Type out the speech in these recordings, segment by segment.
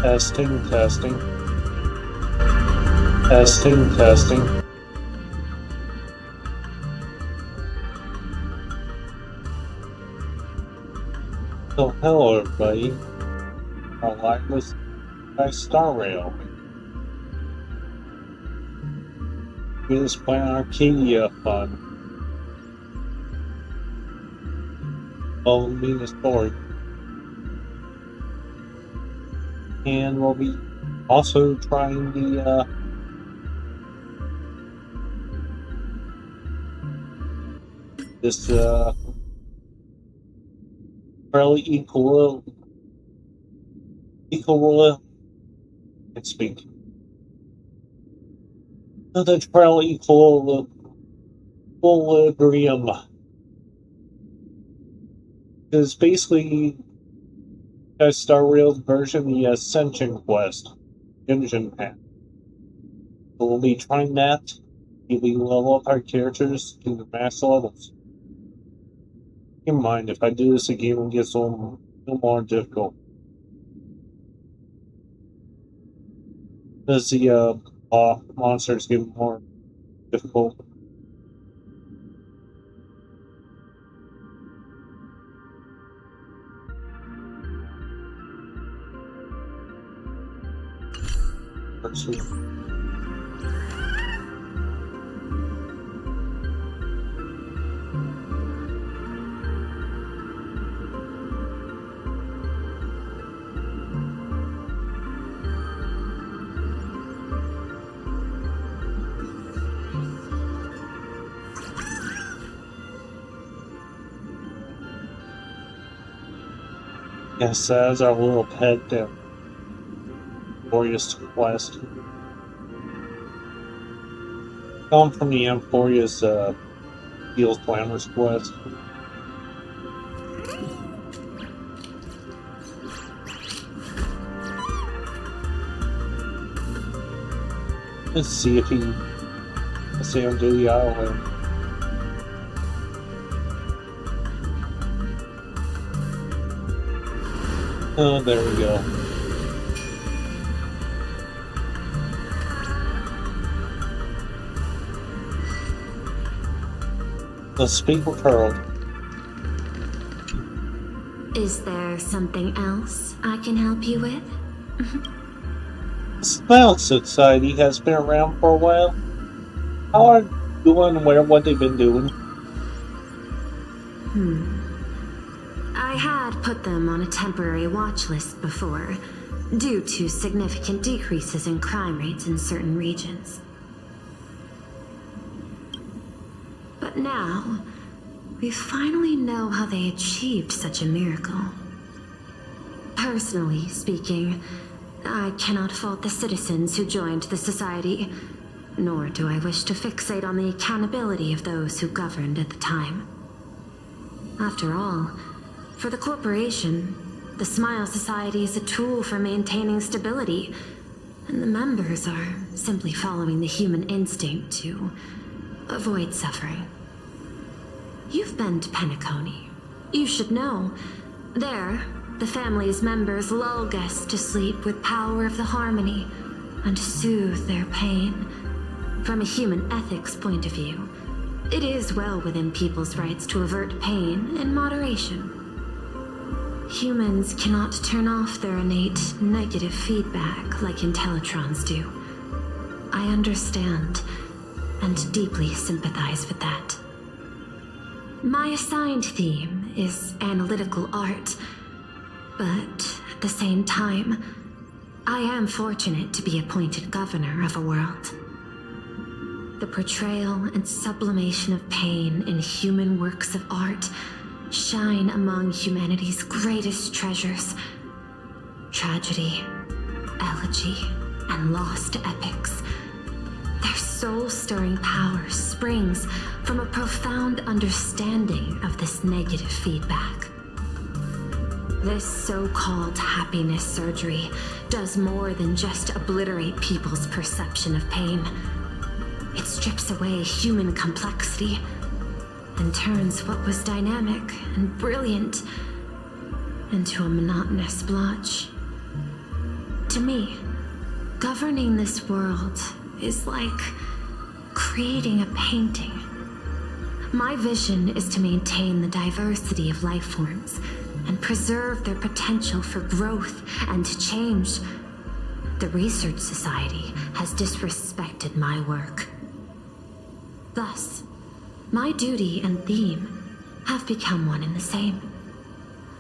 Testing, testing. Testing, testing. So, hello everybody. Our live was by Star Rail. This Planarcadia fun. Follow me the story. And we'll be also trying the this fairly equal let's speak. The fairly equilibrium is basically a Star Rail version, the Ascension Quest engine pack. So we'll be trying that. We level up our characters to the max levels. Keep in mind, if I do this again, it gets a little more difficult. As the monsters get more difficult. Yes, that's our little pet there. Glorious Quest. Come from the Amphoria's Deals Glamorous Quest. Let's see if let's see him do the island. Oh, there we go. Let's speak with Harold. Is there something else I can help you with? The Smile Society has been around for a while. How are you unaware of what they've been doing? I had put them on a temporary watch list before, due to significant decreases in crime rates in certain regions. But now, we finally know how they achieved such a miracle. Personally speaking, I cannot fault the citizens who joined the society, nor do I wish to fixate on the accountability of those who governed at the time. After all, for the corporation, the Smile Society is a tool for maintaining stability, and the members are simply following the human instinct to avoid suffering. You've been to Penacony. You should know. There, the family's members lull guests to sleep with power of the harmony and soothe their pain. From a human ethics point of view, it is well within people's rights to avert pain in moderation. Humans cannot turn off their innate negative feedback like Intellitrons do. I understand and deeply sympathize with that. My assigned theme is analytical art, but at the same time, I am fortunate to be appointed governor of a world. The portrayal and sublimation of pain in human works of art shine among humanity's greatest treasures. Tragedy, elegy, and lost epics. Their soul-stirring power springs from a profound understanding of this negative feedback. This so-called happiness surgery does more than just obliterate people's perception of pain. It strips away human complexity and turns what was dynamic and brilliant into a monotonous blotch. To me, governing this world is like creating a painting. My vision is to maintain the diversity of life forms and preserve their potential for growth and change. The Research Society has disrespected my work. Thus, my duty and theme have become one and the same.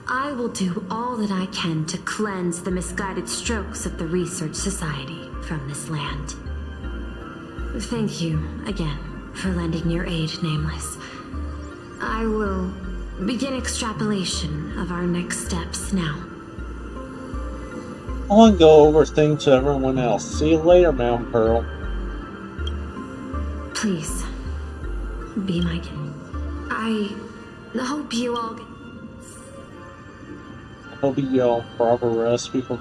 I will do all that I can to cleanse the misguided strokes of the Research Society from this land. Thank you again for lending your aid, Nameless. I will begin extrapolation of our next steps now. I want to go over things to everyone else. See you later, Mount Pearl. Please, be my guest. I hope you all get... Hope you all proper rest, people.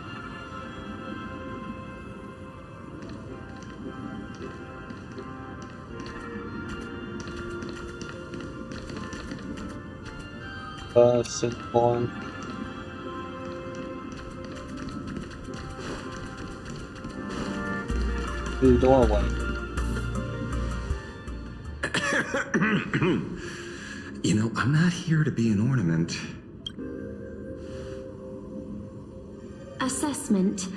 Sit on. The doorway. You know, I'm not here to be an ornament. Assessment.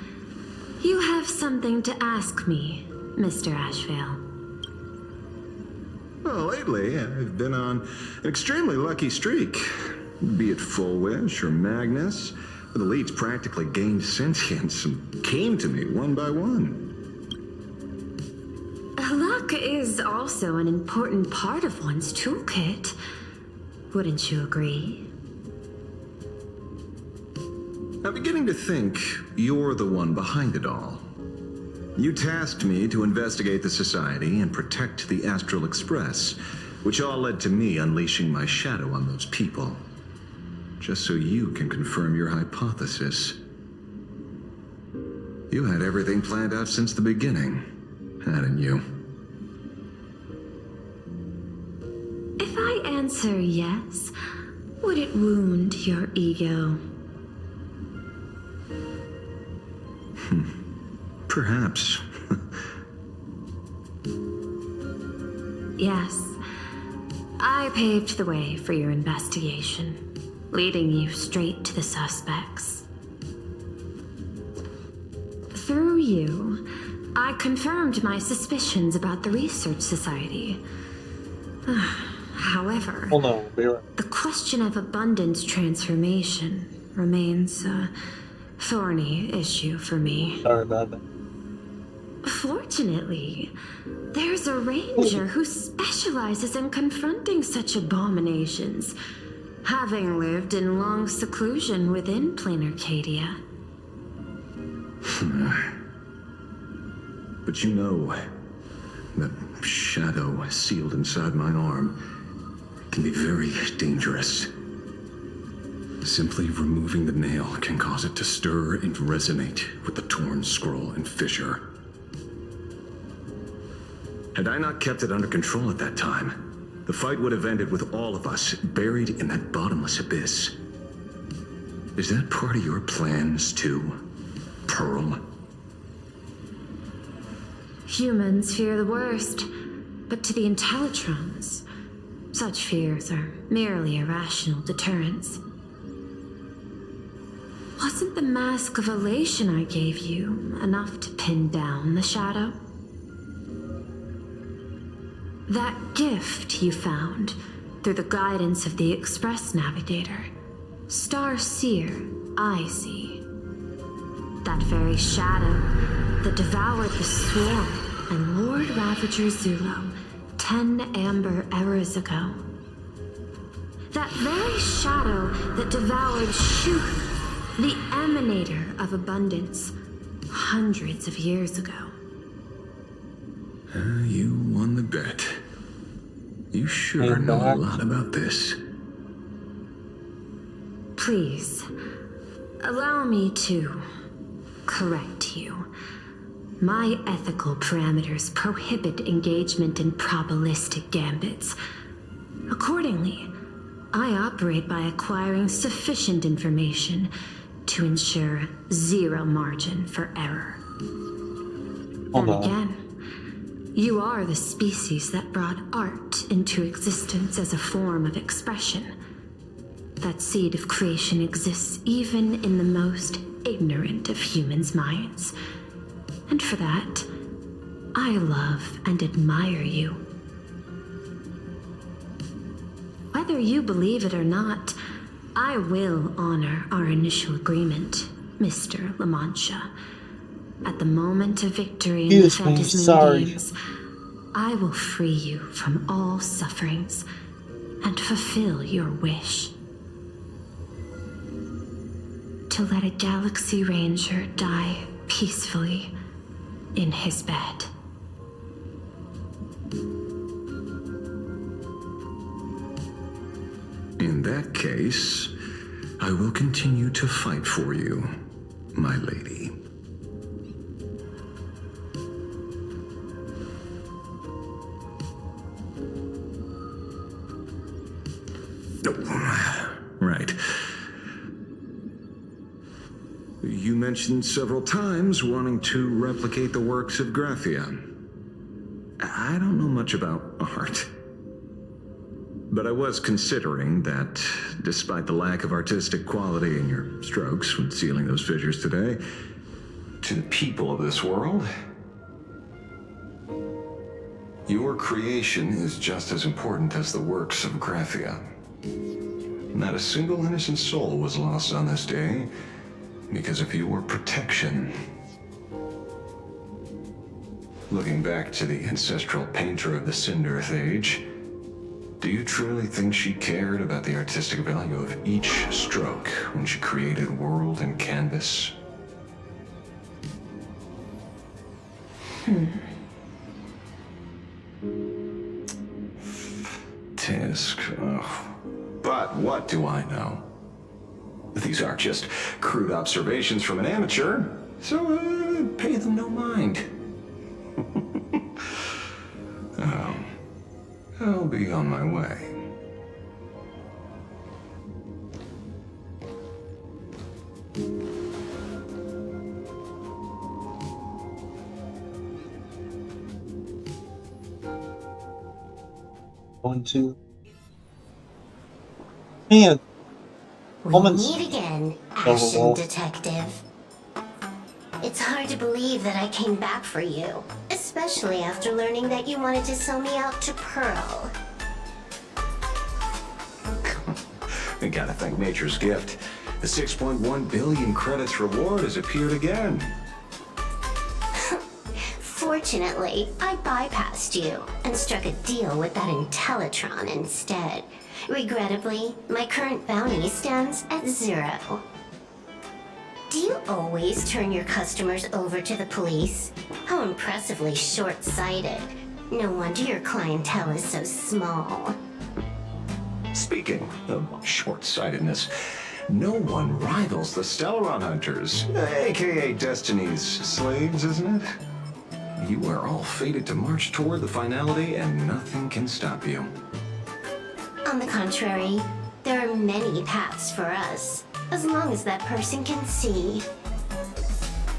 You have something to ask me, Mr. Ashvale. Well, lately, I've been on an extremely lucky streak. Be it Full Wish or Magnus, the leads practically gained sentience and came to me one by one. Luck is also an important part of one's toolkit. Wouldn't you agree? I'm beginning to think you're the one behind it all. You tasked me to investigate the Society and protect the Astral Express, which all led to me unleashing my shadow on those people. Just so you can confirm your hypothesis. You had everything planned out since the beginning, hadn't you? If I answer yes, would it wound your ego? Perhaps. Yes. I paved the way for your investigation, leading you straight to the suspects. Through you, I confirmed my suspicions about the Research Society. However, Hold on, be right. the question of abundance transformation remains a thorny issue for me. Sorry about that. Fortunately, there's a ranger who specializes in confronting such abominations, having lived in long seclusion within Planarcadia. But you know, that shadow sealed inside my arm can be very dangerous. Simply removing the nail can cause it to stir and resonate with the torn scroll and fissure. Had I not kept it under control at that time, the fight would have ended with all of us buried in that bottomless abyss. Is that part of your plans too, Pearl? Humans fear the worst, but to the Intellitrons, such fears are merely irrational deterrents. Wasn't the mask of elation I gave you enough to pin down the shadow? That gift you found through the guidance of the Express Navigator, Star Seer, I see. That very shadow that devoured the Swarm and Lord Ravager Zulo 10 amber eras ago. That very shadow that devoured Shuth, the Emanator of Abundance, hundreds of years ago. You won the bet. You sure know a lot about this. Please, allow me to correct you. My ethical parameters prohibit engagement in probabilistic gambits. Accordingly, I operate by acquiring sufficient information to ensure zero margin for error. Hold Then on. again, you are the species that brought art into existence as a form of expression. That seed of creation exists even in the most ignorant of humans' minds. And for that, I love and admire you. Whether you believe it or not, I will honor our initial agreement, Mr. La Mancha. At the moment of victory in the Excuse me, Phantasm sorry. Games, I will free you from all sufferings and fulfill your wish. To let a Galaxy Ranger die peacefully in his bed. In that case, I will continue to fight for you, my lady. Oh, right. You mentioned several times wanting to replicate the works of Graphia. I don't know much about art. But I was considering that, despite the lack of artistic quality in your strokes when sealing those figures today, to the people of this world, your creation is just as important as the works of Graphia. Not a single innocent soul was lost on this day because of your protection. Looking back to the ancestral painter of the Cinderth Age, do you truly think she cared about the artistic value of each stroke when she created world and canvas? Tisk, oh. But what do I know? These aren't just crude observations from an amateur, so pay them no mind. I'll be on my way. Going to. Man, We moments. meet again, Overall. Action Detective. It's hard to believe that I came back for you, especially after learning that you wanted to sell me out to Pearl. I gotta thank nature's gift. The 6.1 billion credits reward has appeared again. Fortunately, I bypassed you and struck a deal with that Intellitron instead. Regrettably, my current bounty stands at 0. Do you always turn your customers over to the police? How impressively short-sighted. No wonder your clientele is so small. Speaking of short-sightedness, no one rivals the Stellaron Hunters, aka Destiny's slaves, isn't it? You are all fated to march toward the finality, and nothing can stop you. On the contrary, there are many paths for us, as long as that person can see.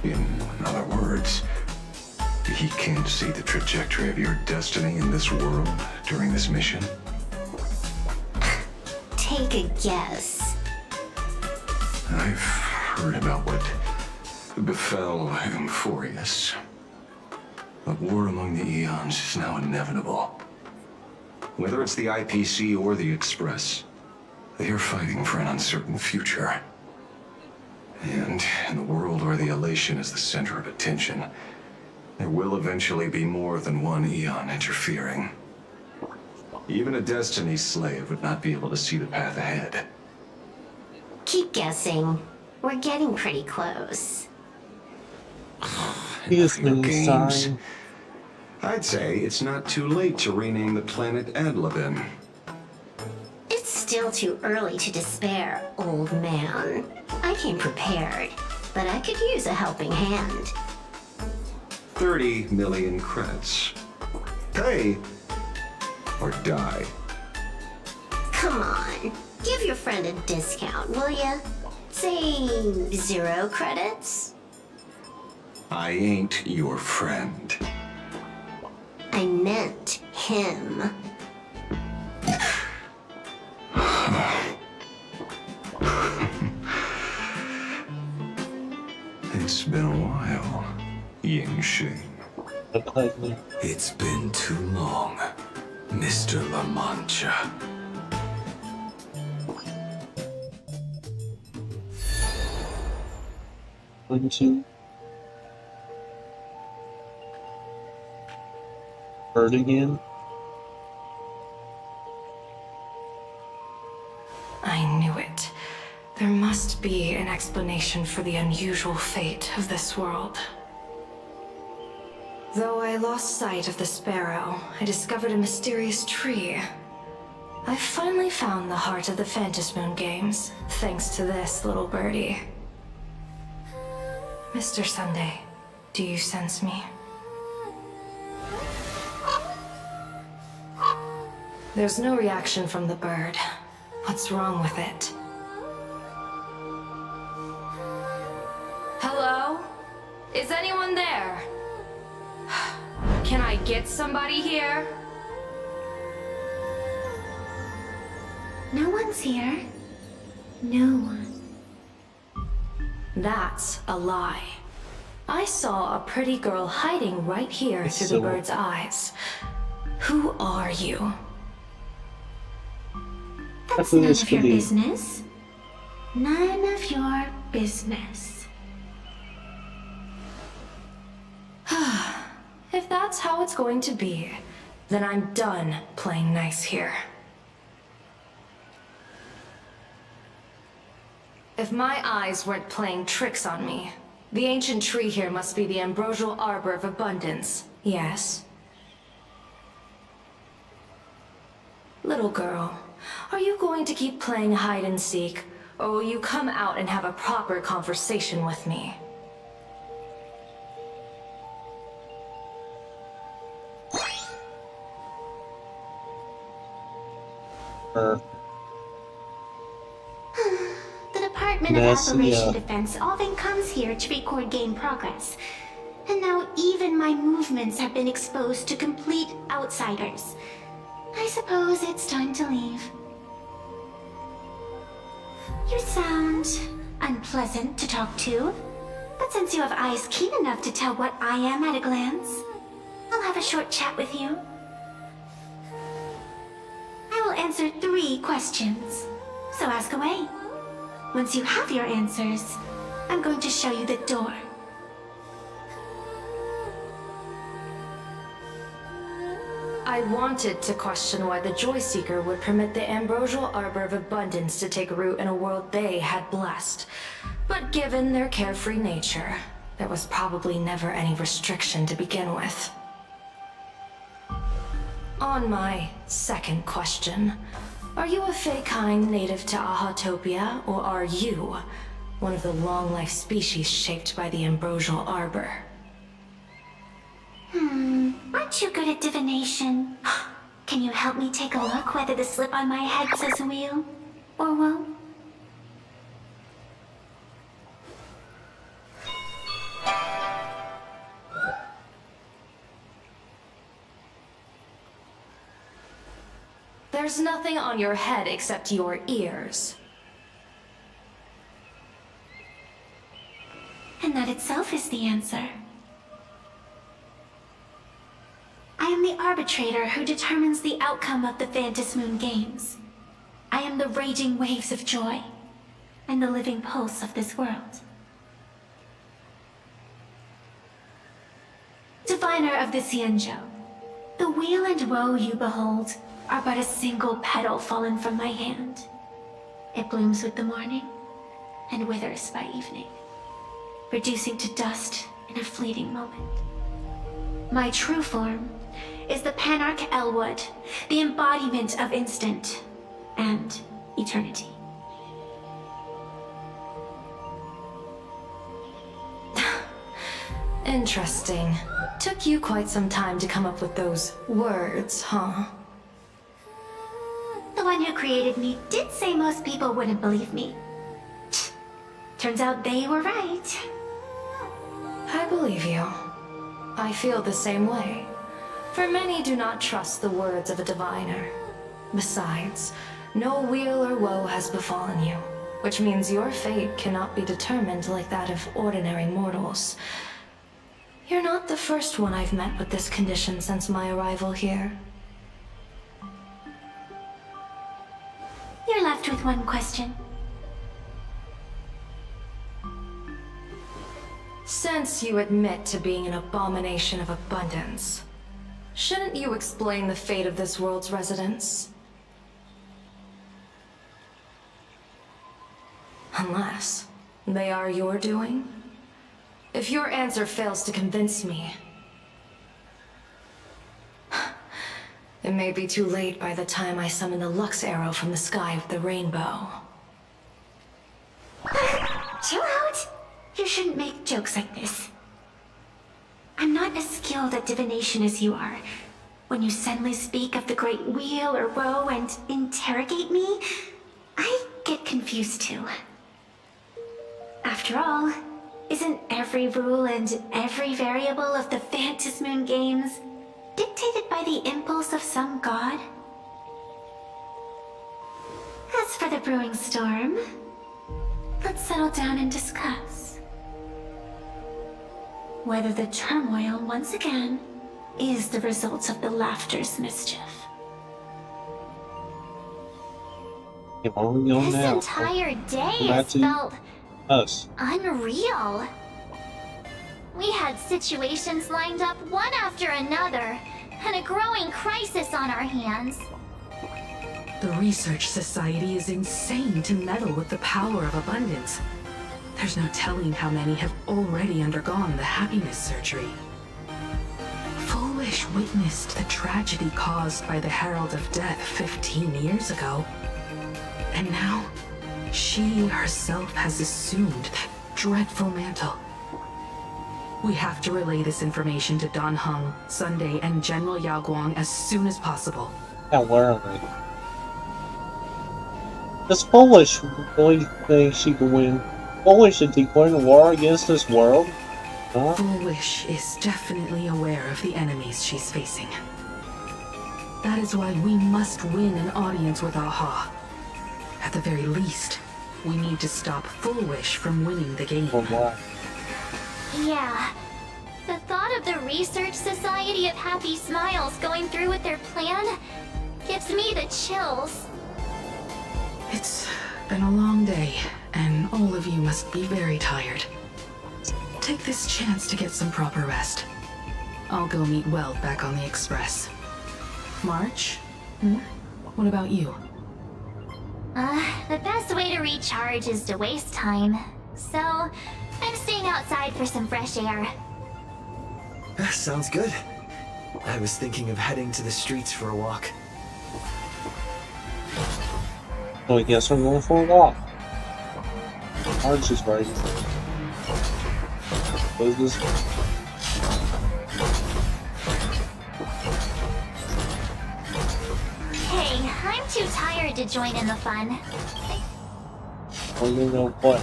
In other words, he can't see the trajectory of your destiny in this world during this mission? Take a guess. I've heard about what befell Amphorius. The war among the Eons is now inevitable. Whether it's the IPC or the Express, they are fighting for an uncertain future. And in the world where the elation is the center of attention, there will eventually be more than one Eon interfering. Even a Destiny slave would not be able to see the path ahead. Keep guessing. We're getting pretty close. Excuse Video me, games. sorry. I'd say it's not too late to rename the planet Adlabin. It's still too early to despair, old man. I came prepared, but I could use a helping hand. 30 million credits. Pay or die. Come on, give your friend at a discount, will ya? Say 0 credits? I ain't your friend. I meant him. It's been a while, Yingxing. It's been too long, Mr. La Mancha. One, two. Bird again. I knew it. There must be an explanation for the unusual fate of this world. Though I lost sight of the sparrow, I discovered a mysterious tree. I finally found the heart of the Phantasmoon games, thanks to this little birdie. Mr. Sunday, do you sense me? There's no reaction from the bird. What's wrong with it? Hello? Is anyone there? Can I get somebody here? No one's here. No one. That's a lie. I saw a pretty girl hiding right here through the bird's eyes. Who are you? That's none of your business. None of your business. If that's how it's going to be, then I'm done playing nice here. If my eyes weren't playing tricks on me, the ancient tree here must be the ambrosial arbor of abundance, yes? Little girl, are you going to keep playing hide and seek, or will you come out and have a proper conversation with me? The Department of Operation Defense often comes here to record game progress. And now even my movements have been exposed to complete outsiders. I suppose it's time to leave. You sound unpleasant to talk to, but since you have eyes keen enough to tell what I am at a glance, I'll have a short chat with you. I will answer 3 questions, so ask away. Once you have your answers, I'm going to show you the door. I wanted to question why the Joy Seeker would permit the ambrosial arbor of abundance to take root in a world they had blessed. But given their carefree nature, there was probably never any restriction to begin with. On my second question, are you a Feykind native to Ahatopia, or are you one of the long-life species shaped by the ambrosial arbor? Aren't you good at divination? Can you help me take a look whether the slip on my head says wheel or woe? There's nothing on your head except your ears. And that itself is the answer. I am the arbitrator who determines the outcome of the Phantasmoon games. I am the raging waves of joy, and the living pulse of this world. Diviner of the Xianzhou, the weal and woe you behold are but a single petal fallen from my hand. It blooms with the morning, and withers by evening, reducing to dust in a fleeting moment. My true form is the Planarc Elwood, the embodiment of instant and eternity. Interesting. Took you quite some time to come up with those words, huh? The one who created me did say most people wouldn't believe me. Turns out they were right. I believe you. I feel the same way. For many do not trust the words of a diviner. Besides, no weal or woe has befallen you, which means your fate cannot be determined like that of ordinary mortals. You're not the first one I've met with this condition since my arrival here. You're left with one question. Since you admit to being an abomination of abundance, shouldn't you explain the fate of this world's residents? Unless they are your doing? If your answer fails to convince me, it may be too late by the time I summon the Lux Arrow from the sky with the rainbow. Chill out! You shouldn't make jokes like this. I'm not as skilled at divination as you are. When you suddenly speak of the great wheel or woe and interrogate me, I get confused too. After all, isn't every rule and every variable of the Phantasmoon games dictated by the impulse of some god? As for the brewing storm, let's settle down and discuss whether the turmoil once again is the result of the laughter's mischief. If only on This now. entire day That's has felt us. unreal. We had situations lined up one after another, and a growing crisis on our hands. The Research Society is insane to meddle with the power of abundance. There's no telling how many have already undergone the happiness surgery. Foolish witnessed the tragedy caused by the Herald of Death 15 years ago. And now, she herself has assumed that dreadful mantle. We have to relay this information to Dan Heng, Sunday, and General Yao Guang as soon as possible. Now, where are they? This Polish really thinks she can win. Polish is declaring war against this world? Huh? Foolish is definitely aware of the enemies she's facing. That is why we must win an audience with Aha. At the very least, we need to stop Foolish from winning the game. Or what? Yeah. The thought of the Research Society of Happy Smiles going through with their plan gives me the chills. It's been a long day, and all of you must be very tired. Take this chance to get some proper rest. I'll go meet Weld back on the Express. March? What about you? The best way to recharge is to waste time. So, I'm staying outside for some fresh air. Sounds good. I was thinking of heading to the streets for a walk. So I guess I'm going for a walk. March is right. What is this? Hey, I'm too tired to join in the fun. Oh, you know what?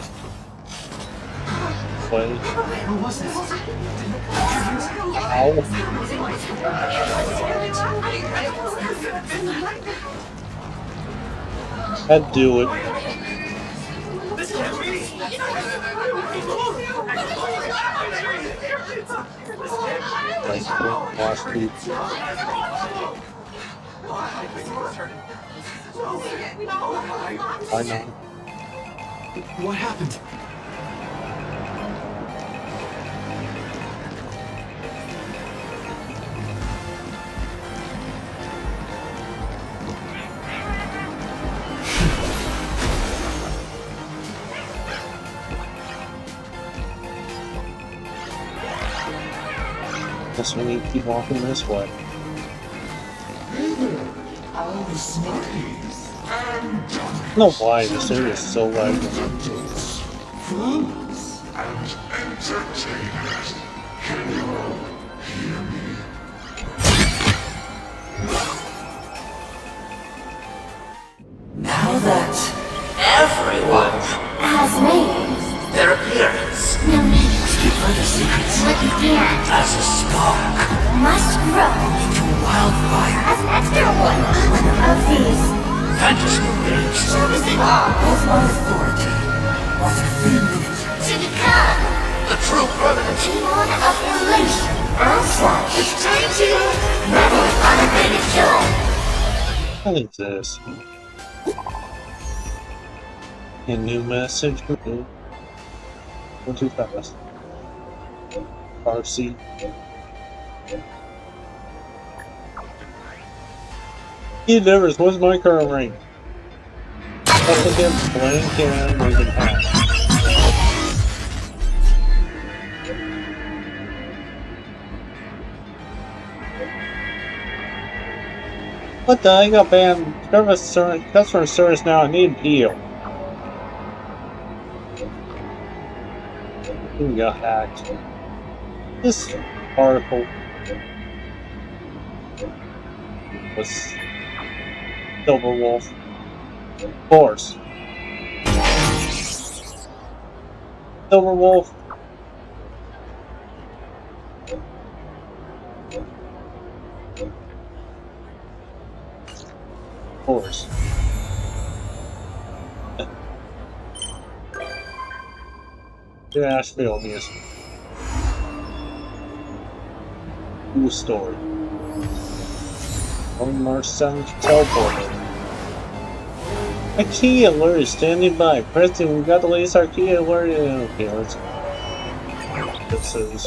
Play. I'd do it. Like, lost it. I know. What happened? Guess we need to keep walking this way. No, why this area is so lively. Fools and entertainers, can you all hear me? that everyone Has names. their appearance, No names. keep further secrets But you can't. as a spark Must grow to wildfire. as an extra one of these. Fantasy games Servicing all of my authority was a minute. to become The true permanent Demon of Elation. As such, it's time to revel in unabated joy. What is this? A new message? Go too fast. RC. He differs. What's my current rank? Up against blank and moving half. What the? I got banned. Customer service now. I need heal. We got hacked. This article was Silver Wolf. Of course. Silver Wolf. Of course. Yeah, Asheville music. Cool story. On March 7th, teleported. A key alert is standing by. President, we got the latest our key alert. Okay, let's go. This is.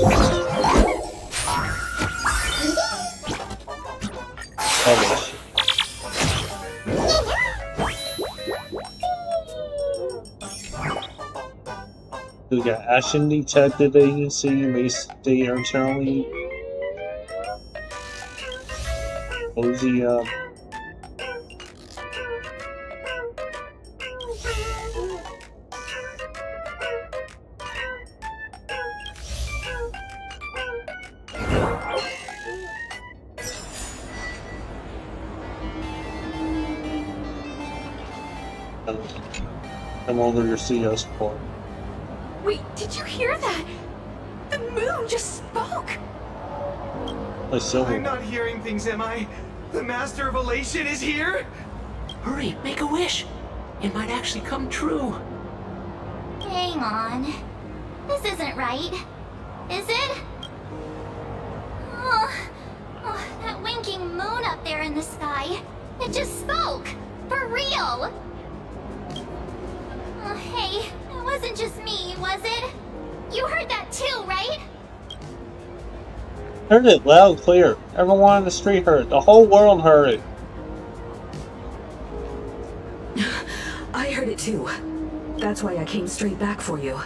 Publish. We got Action Detective Agency, may stay internally. Cozy up. Come over to see us for. Wait, did you hear that? The moon just spoke! I'm not hearing things, am I? The Master of Elation is here? Hurry, make a wish. It might actually come true. Hang on. This isn't right. Is it? Oh, that winking moon up there in the sky. It just spoke. For real. Oh, hey, it wasn't just me, was it? You heard that too, right? Heard it loud and clear. Everyone on the street heard it. The whole world heard it. I heard it too. That's why I came straight back for you.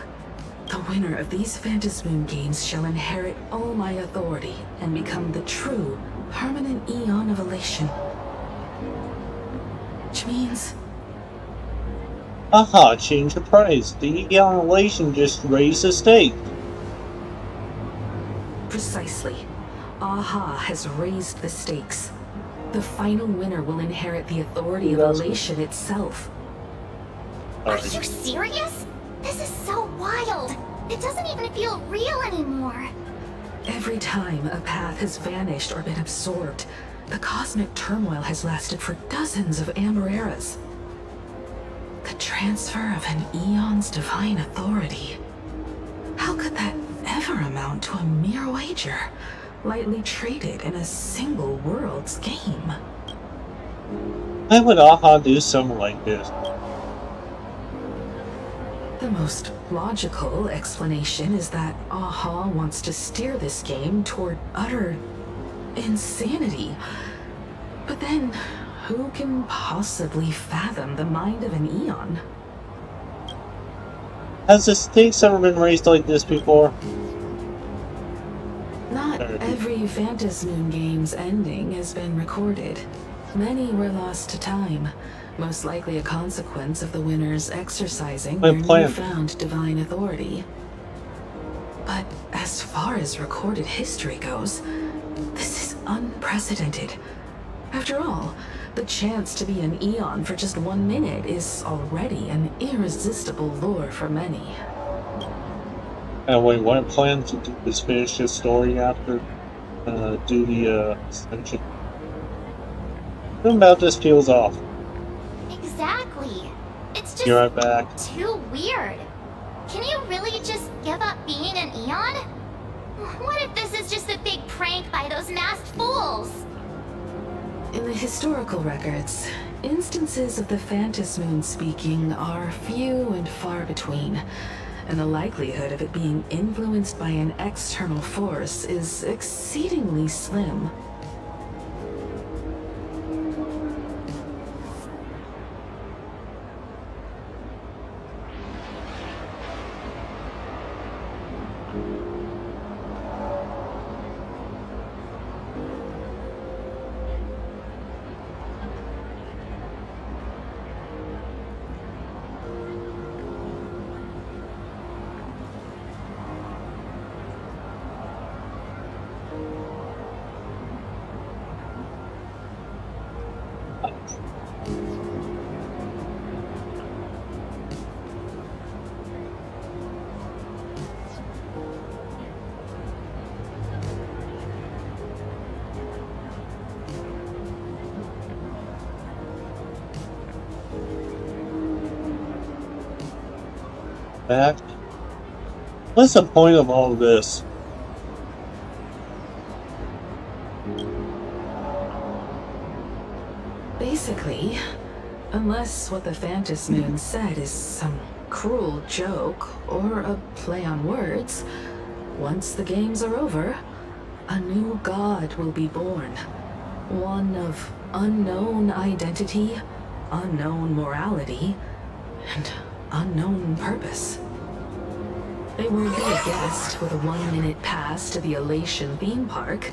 The winner of these Phantasmoon games shall inherit all my authority and become the true, permanent Eon of Elation. Which means... Aha, change the price. The Eon Elation just raised the stake. Precisely. Aha has raised the stakes. The final winner will inherit the authority of Elation itself. Are you serious? This is so wild. It doesn't even feel real anymore. Every time a path has vanished or been absorbed, the cosmic turmoil has lasted for dozens of Amber eras. The transfer of an Eon's divine authority. How could that ever amount to a mere wager, lightly traded in a single world's game? Why would Aha do something like this? The most logical explanation is that Aha wants to steer this game toward utter insanity. But then, who can possibly fathom the mind of an Eon? Has the stakes ever been raised like this before? Not every Phantasmoon game's ending has been recorded. Many were lost to time, most likely a consequence of the winners exercising their newfound divine authority. But as far as recorded history goes, this is unprecedented. After all, The chance to be an Eon for just 1 minute is already an irresistible lure for many. Anyway, what I plan to do is finish this story after do the ascension. Something about this feels off. Exactly. It's just Be right back. too weird. Can you really just give up being an Eon? What if this is just a big prank by those masked fools? In the historical records, instances of the Phantasm Moon speaking are few and far between, and the likelihood of it being influenced by an external force is exceedingly slim. Back. What's the point of all of this? Basically, unless what the Phantasm Moon said is some cruel joke or a play on words, once the games are over, a new god will be born. One of unknown identity, unknown morality, and unknown purpose. They won't be a guest with a 1-minute pass to the Elation theme park.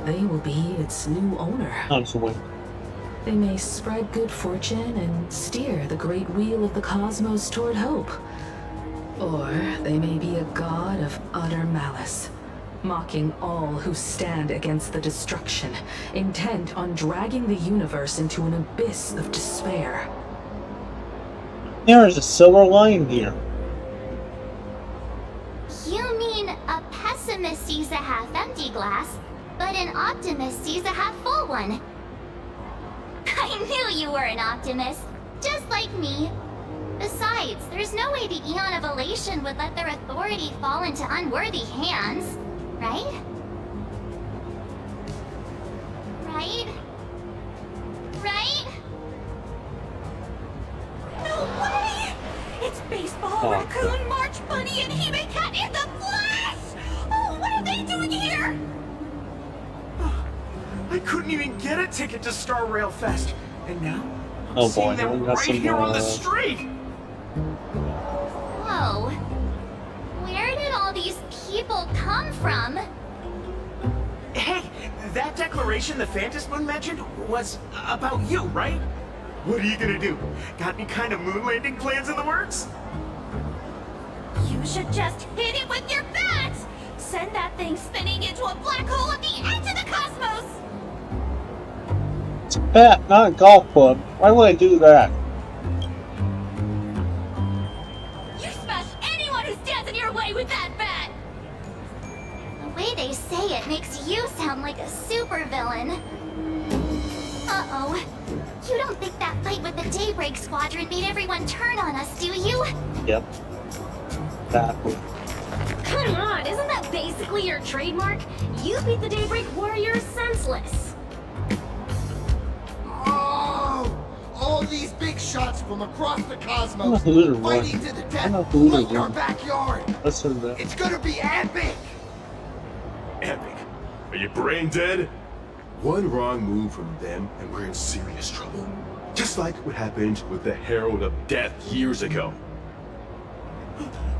They will be its new owner. Constantly. They may spread good fortune and steer the great wheel of the cosmos toward hope. Or they may be a god of utter malice, mocking all who stand against the destruction, intent on dragging the universe into an abyss of despair. There is a silver lining here. You mean a pessimist sees a half-empty glass, but an optimist sees a half-full one. I knew you were an optimist, just like me. Besides, there's no way the Eon of Elation would let their authority fall into unworthy hands, right? Right? Right? No way! It's Baseball, Raccoon, March Bunny, and Hime Cat in the flesh! Oh, what are they doing here? I couldn't even get a ticket to Star Rail Fest, and now I'm Oh seeing boy, them we got right some here on the street. Whoa. Where did all these people come from? Hey, that declaration the Phantasm Moon mentioned was about you, right? What are you gonna do? Got any kind of moon landing plans in the works? You should just hit it with your bat! Send that thing spinning into a black hole at the edge of the cosmos! It's a bat, not a golf club. Why would I do that? You smash anyone who stands in your way with that bat! The way they say it makes you sound like a supervillain. Uh-oh. You don't think that fight with the Daybreak Squadron made everyone turn on us, do you? Yep. Exactly. Come on, isn't that basically your trademark? You beat the Daybreak Warriors senseless. Oh! All these big shots from across the I'm a cosmos, hooter, fighting boy. to the I'm death, a hooter, like our boy. backyard. Listen to that. It's gonna be epic! Epic. Are you brain dead? One wrong move from them and we're in serious trouble. Just like what happened with the Herald of Death years ago.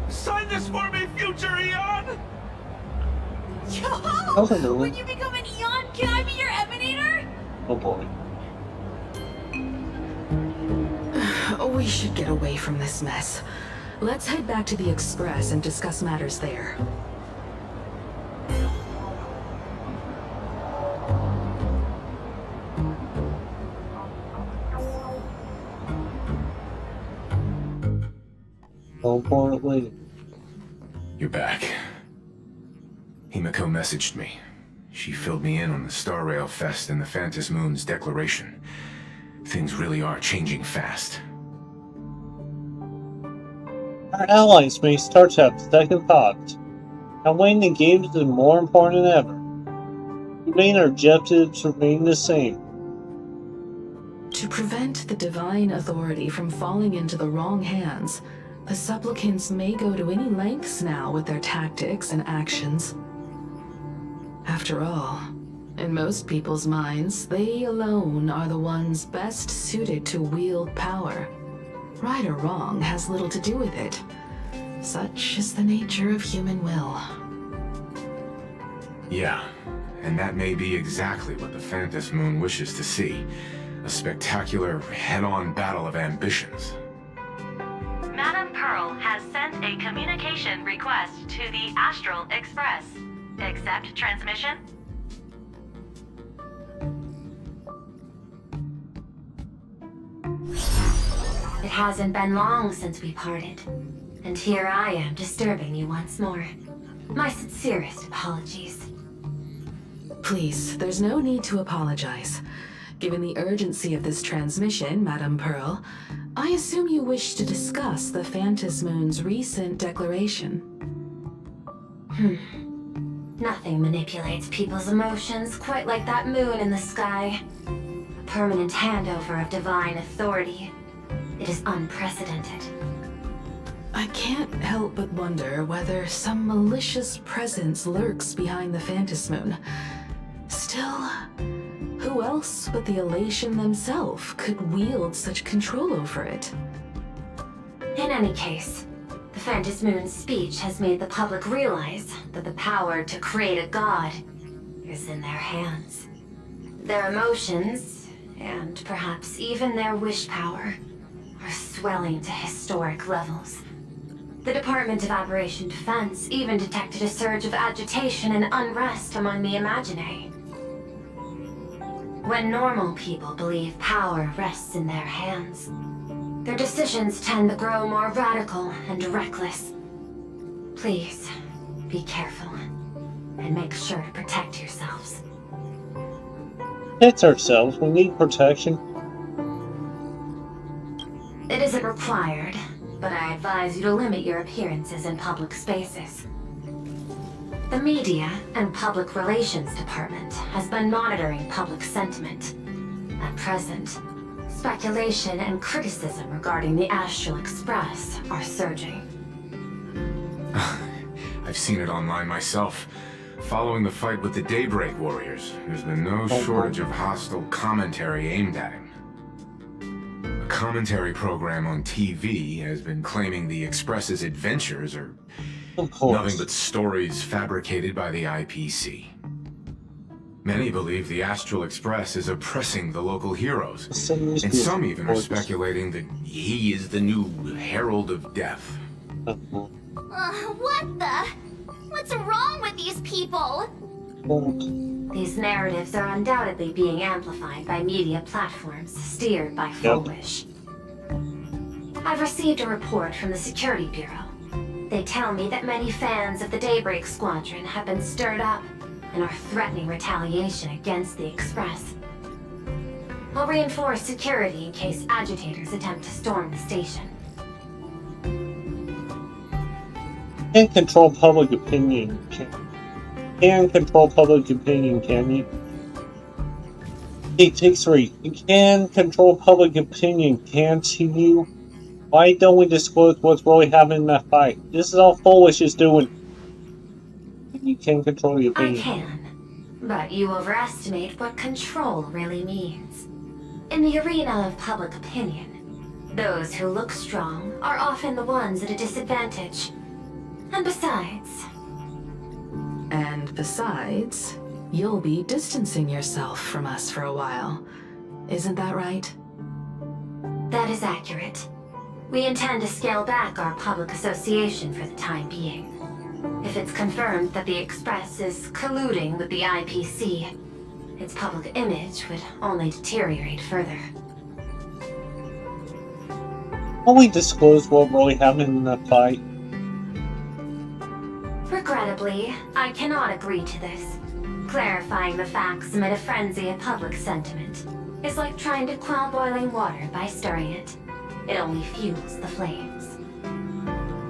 Sign this for me, future Eon! Yo! When you become an Eon, can I be your Emanator? Oh boy. We should get away from this mess. Let's head back to the Express and discuss matters there. Importantly, You're back. Himiko messaged me. She filled me in on the Star Rail Fest and the Phantom Moon's declaration. Things really are changing fast. our allies may start to have second thoughts. Now winning the games is more important than ever. Our objectives remain the same. To prevent the divine authority from falling into the wrong hands, the supplicants may go to any lengths now with their tactics and actions. After all, in most people's minds, they alone are the ones best suited to wield power. Right or wrong has little to do with it. Such is the nature of human will. Yeah, and that may be exactly what the Phantom Moon wishes to see. A spectacular, head-on battle of ambitions. Madame Pearl has sent a communication request to the Astral Express. Accept transmission? It hasn't been long since we parted, and here I am disturbing you once more. My sincerest apologies. Please, there's no need to apologize. Given the urgency of this transmission, Madame Pearl, I assume you wish to discuss the Phantom Moon's recent declaration. Nothing manipulates people's emotions quite like that moon in the sky. A permanent handover of divine authority. It is unprecedented. I can't help but wonder whether some malicious presence lurks behind the Phantom Moon. Still, who else but the Elation themselves could wield such control over it? In any case, the Phantom Moon's speech has made the public realize that the power to create a god is in their hands. Their emotions, and perhaps even their wish power, are swelling to historic levels. The Department of Operation Defense even detected a surge of agitation and unrest among the Imaginary. When normal people believe power rests in their hands, their decisions tend to grow more radical and reckless. Please, be careful, and make sure to protect yourselves. Protect ourselves, we need protection. It isn't required, but I advise you to limit your appearances in public spaces. The Media and Public Relations Department has been monitoring public sentiment. At present, speculation and criticism regarding the Astral Express are surging. I've seen it online myself. Following the fight with the Daybreak Warriors, there's been no shortage of hostile commentary aimed at him. A commentary program on TV has been claiming the Express's adventures are nothing but stories fabricated by the IPC. Many believe the Astral Express is oppressing the local heroes, and some even are speculating that he is the new Herald of Death. What the? What's wrong with these people? These narratives are undoubtedly being amplified by media platforms steered by Foolish. I've received a report from the Security Bureau. They tell me that many fans of the Daybreak Squadron have been stirred up and are threatening retaliation against the Express. I'll reinforce security in case agitators attempt to storm the station. Can't control public opinion. Can control public opinion, can you? Hey, take 3. You can control public opinion, can't you? Why don't we disclose what's really happening in that fight? This is all Foolish is doing. You can control the opinion. I can, but you overestimate what control really means. In the arena of public opinion, those who look strong are often the ones at a disadvantage. And besides, you'll be distancing yourself from us for a while. Isn't that right? That is accurate. We intend to scale back our public association for the time being. If it's confirmed that the Express is colluding with the IPC, its public image would only deteriorate further. Only disclose what really happened in the fight. Regrettably, I cannot agree to this. Clarifying the facts amid a frenzy of public sentiment is like trying to quell boiling water by stirring it. It only fuels the flames.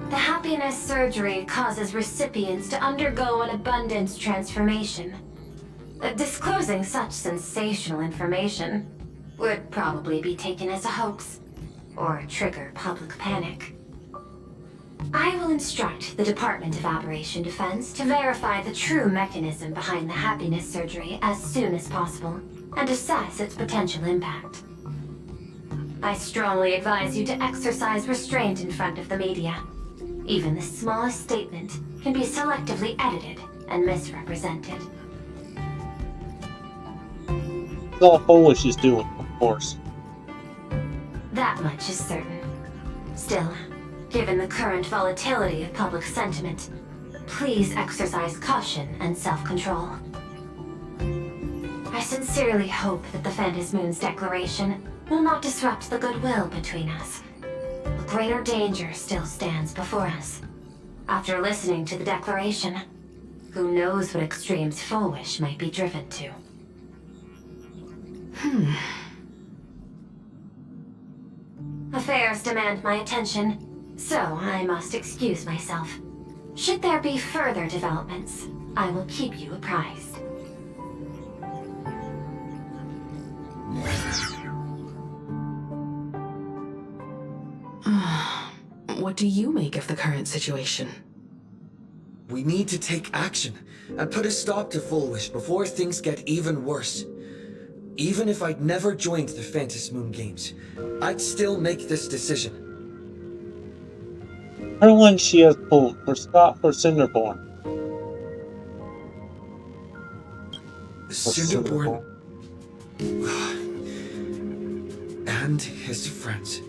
The happiness surgery causes recipients to undergo an abundance transformation. Disclosing such sensational information would probably be taken as a hoax, or trigger public panic. I will instruct the Department of Aberration Defense to verify the true mechanism behind the happiness surgery as soon as possible, and assess its potential impact. I strongly advise you to exercise restraint in front of the media. Even the smallest statement can be selectively edited and misrepresented. That's all Foolish is doing, of course. That much is certain. Still, given the current volatility of public sentiment, please exercise caution and self-control. I sincerely hope that the Phantom Moon's declaration will not disrupt the goodwill between us. A greater danger still stands before us. After listening to the declaration, who knows what extremes Foolish might be driven to. Affairs demand my attention, so I must excuse myself. Should there be further developments, I will keep you apprised. What do you make of the current situation? We need to take action and put a stop to Foolish before things get even worse. Even if I'd never joined the Phantom Moon Games, I'd still make this decision. Everyone she has pulled for Scott for Cinderborn. Cinderborn and his friends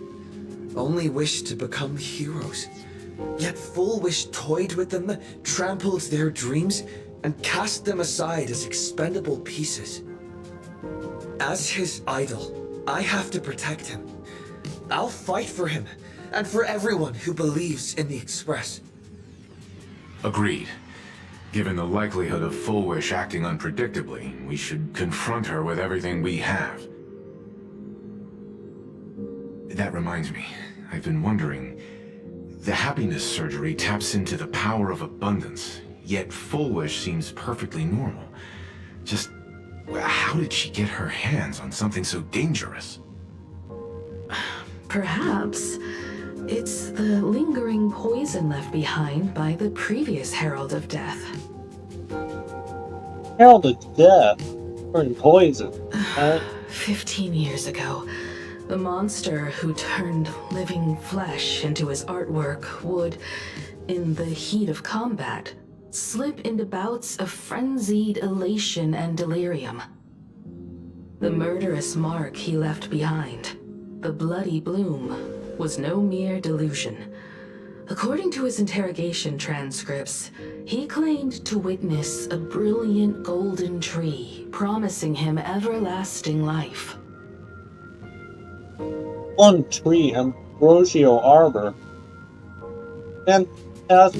only wished to become heroes. Yet Foolish toyed with them, trampled their dreams, and cast them aside as expendable pieces. As his idol, I have to protect him. I'll fight for him, and for everyone who believes in the Express. Agreed. Given the likelihood of Foolish acting unpredictably, we should confront her with everything we have. That reminds me, I've been wondering, the happiness surgery taps into the power of abundance, yet Foolish seems perfectly normal. Just, how did she get her hands on something so dangerous? Perhaps it's the lingering poison left behind by the previous Herald of Death. Herald of Death? Burning poison. 15 years ago, the monster who turned living flesh into his artwork would, in the heat of combat, slip into bouts of frenzied elation and delirium. The murderous mark he left behind, the bloody bloom, was no mere delusion. According to his interrogation transcripts, he claimed to witness a brilliant golden tree promising him everlasting life. One tree, Ambrosio Arbor. Phantom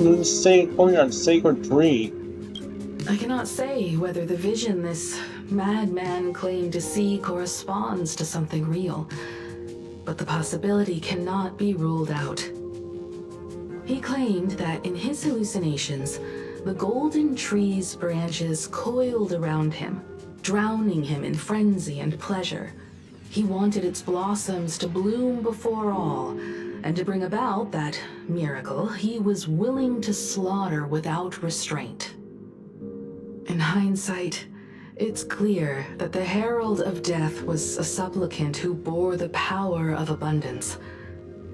Moon's courtyard sacred tree. I cannot say whether the vision this madman claimed to see corresponds to something real, but the possibility cannot be ruled out. He claimed that in his hallucinations, the golden tree's branches coiled around him, drowning him in frenzy and pleasure. He wanted its blossoms to bloom before all, and to bring about that miracle, he was willing to slaughter without restraint. In hindsight, it's clear that the Herald of Death was a supplicant who bore the power of abundance.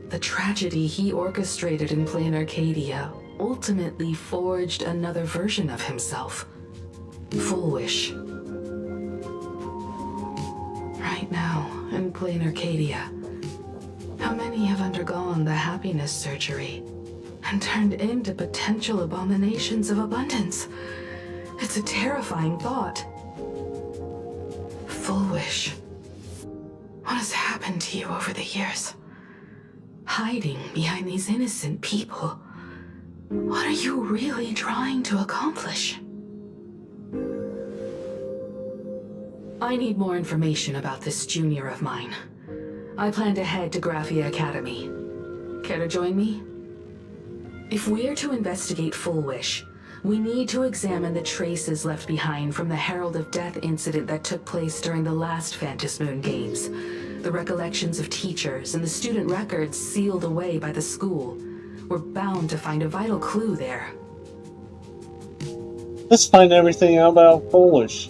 The tragedy he orchestrated in Planarcadia ultimately forged another version of himself. Foolish. Right now, in Planarcadia, how many have undergone the happiness surgery and turned into potential abominations of abundance? It's a terrifying thought. Foolish. What has happened to you over the years? hiding behind these innocent people. What are you really trying to accomplish? I need more information about this junior of mine. I plan to head to Graphia Academy. Care to join me? If we're to investigate Full Wish, we need to examine the traces left behind from the Herald of Death incident that took place during the last Phantom Moon Games. The recollections of teachers and the student records sealed away by the school. We're bound to find a vital clue there. Let's find everything out about Polish.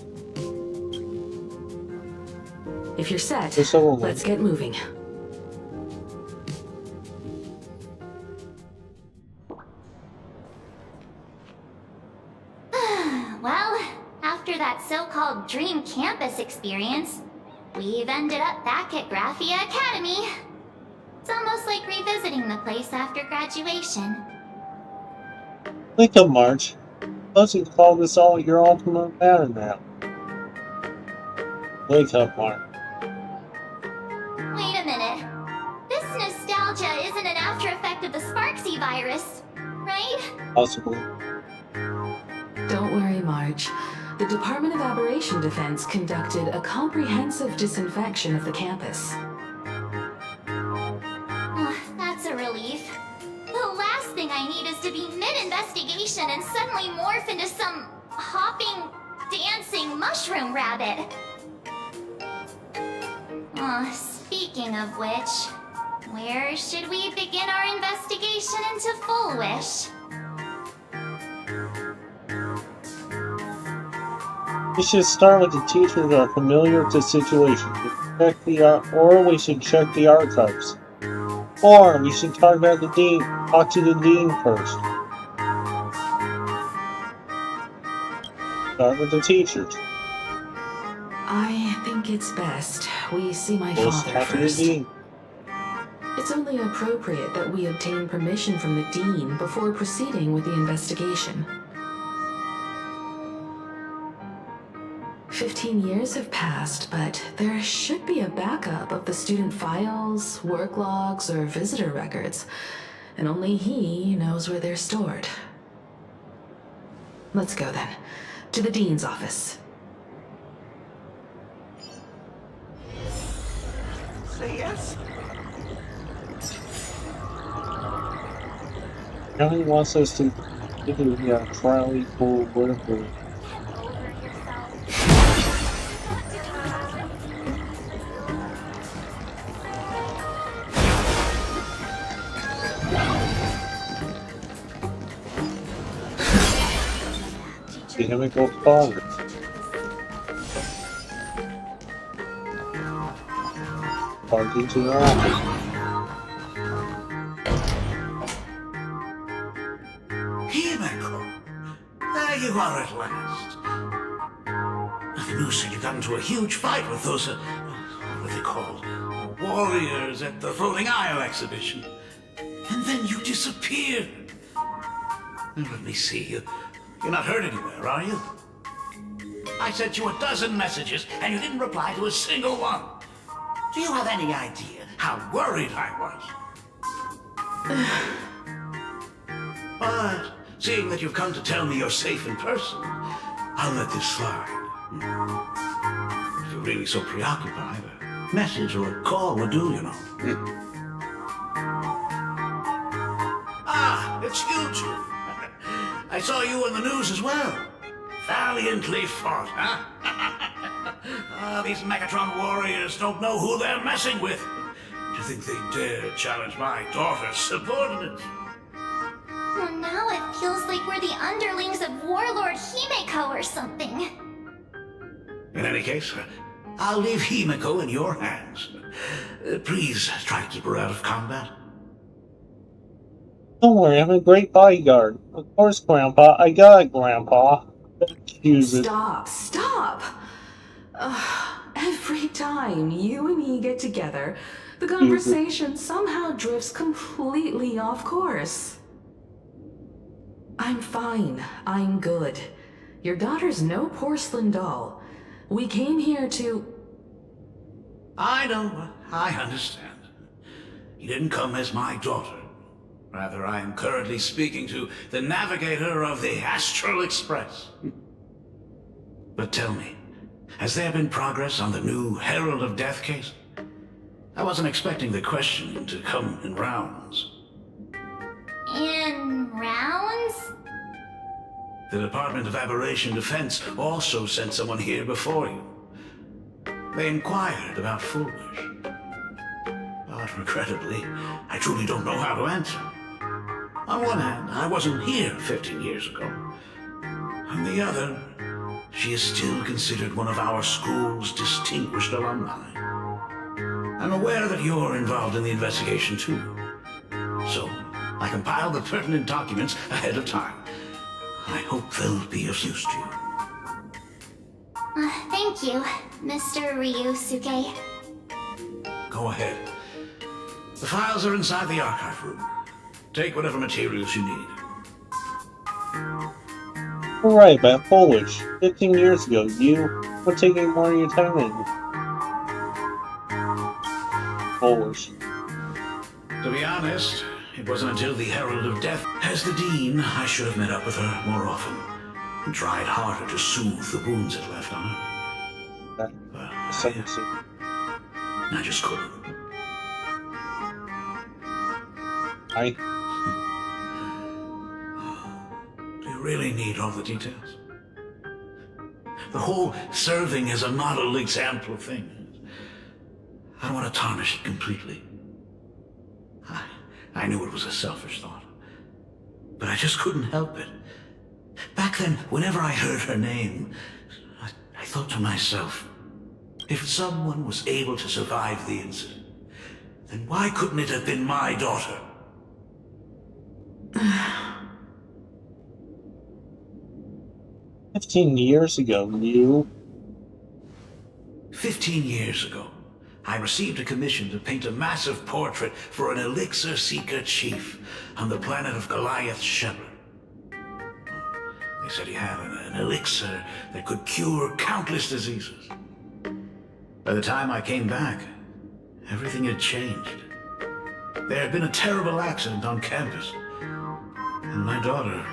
If you're set, So, let's get moving. Well, after that so-called dream campus experience, we've ended up back at Graphia Academy. It's almost like revisiting the place after graduation. Wake up, March. Let's call this all your ultimate matter now. Wake up, March. Wait a minute. This nostalgia isn't an after effect of the Sparksy virus, right? Possibly. Don't worry, Marge. The Department of Aberration Defense conducted a comprehensive disinfection of the campus. That's a relief. The last thing I need is to be mid-investigation and suddenly morph into some hopping, dancing mushroom rabbit. Speaking of which, where should we begin our investigation into Full Wish? We should start with the teachers that are familiar with the situation. Or we should check the archives. Or we should talk to the dean first. Start with the teachers. I think it's best we see my Let's father talk to the first. dean. It's only appropriate that we obtain permission from the dean before proceeding with the investigation. 15 years have passed, but there should be a backup of the student files, work logs, or visitor records, and only he knows where they're stored. Let's go then, to the dean's office. Say yes? County wants us to do the trial equal whatever. The chemical father. Parked into the office. Himeko! There you are at last. The news said you got into a huge fight with those, what are they called? Warriors at the Floating Isle exhibition. And then you disappeared. Let me see. You're not hurt anywhere, are you? I sent you a dozen messages, and you didn't reply to a single one. Do you have any idea how worried I was? But seeing that you've come to tell me you're safe in person, I'll let this slide. If you're really so preoccupied, a message or a call will do, you know. Ah, it's you two. I saw you in the news as well. Valiantly fought, huh? These Megatron warriors don't know who they're messing with. Do you think they dare challenge my daughter's subordinates? Well, now it feels like we're the underlings of Warlord Himeko or something. In any case, I'll leave Himeko in your hands. Please try to keep her out of combat. Don't worry, I'm a great bodyguard. Of course, Grandpa. I got it, Grandpa. Excuse it. Stop! Every time you and me get together, the conversation somehow drifts completely off course. I'm fine. I'm good. Your daughter's no porcelain doll. We came here to... I know. I understand. He didn't come as my daughter. Rather, I am currently speaking to the navigator of the Astral Express. But tell me, has there been progress on the new Herald of Death case? I wasn't expecting the question to come in rounds. In rounds? The Department of Aberration Defense also sent someone here before you. They inquired about Foolish. But regrettably, I truly don't know how to answer. On one hand, I wasn't here 15 years ago. On the other, she is still considered one of our school's distinguished alumni. I'm aware that you're involved in the investigation too. So, I compiled the pertinent documents ahead of time. I hope they'll be of use to you. Thank you, Mr. Ryusuke. Go ahead. The files are inside the archive room. Take whatever materials you need. Alright, about Polish. 15 years ago, you were taking more of your time in Polish. To be honest, it wasn't until the Herald of Death. As the Dean, I should have met up with her more often and tried harder to soothe the wounds it left on her. But I just couldn't. Do you really need all the details? The whole serving as a model example thing. I don't want to tarnish it completely. I knew it was a selfish thought, but I just couldn't help it. Back then, whenever I heard her name, I thought to myself, if someone was able to survive the incident, then why couldn't it have been my daughter? 15 years ago, you... 15 years ago, I received a commission to paint a massive portrait for an elixir seeker chief on the planet of Goliath's Shepherd. They said he had an elixir that could cure countless diseases. By the time I came back, everything had changed. There had been a terrible accident on campus, and my daughter...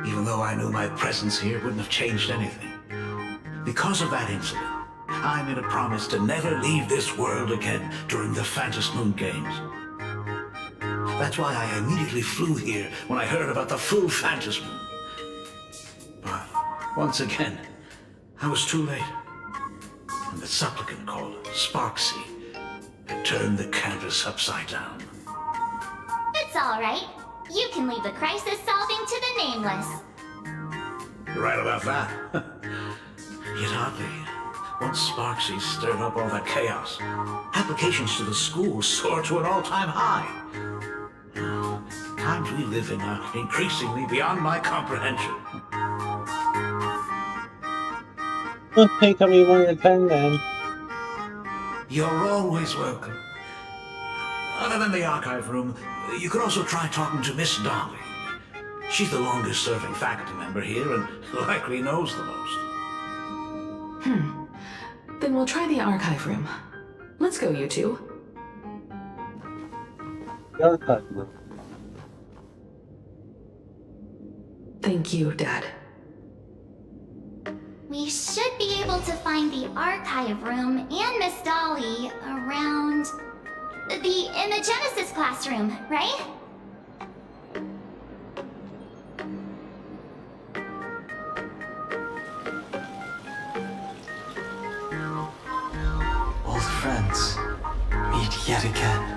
Even though I knew my presence here wouldn't have changed anything. Because of that incident, I made a promise to never leave this world again during the Phantom Moon Games. That's why I immediately flew here when I heard about the full Phantom Moon. But once again, I was too late. And the supplicant called Sparksy had turned the canvas upside down. It's all right. You can leave the crisis solving to the nameless. You're right about that. Yet oddly, once Sparksy stirred up all that chaos, applications to the school soared to an all-time high. Times we live in are increasingly beyond my comprehension. Well, take me more of your time then. You're always welcome. Other than the archive room, you could also try talking to Miss Dolly. She's the longest-serving faculty member here and likely knows the most. Then we'll try the archive room. Let's go, you two. The archive room. Thank you, Dad. We should be able to find the archive room and Miss Dolly around... in the Genesis classroom, right? Old friends, meet yet again.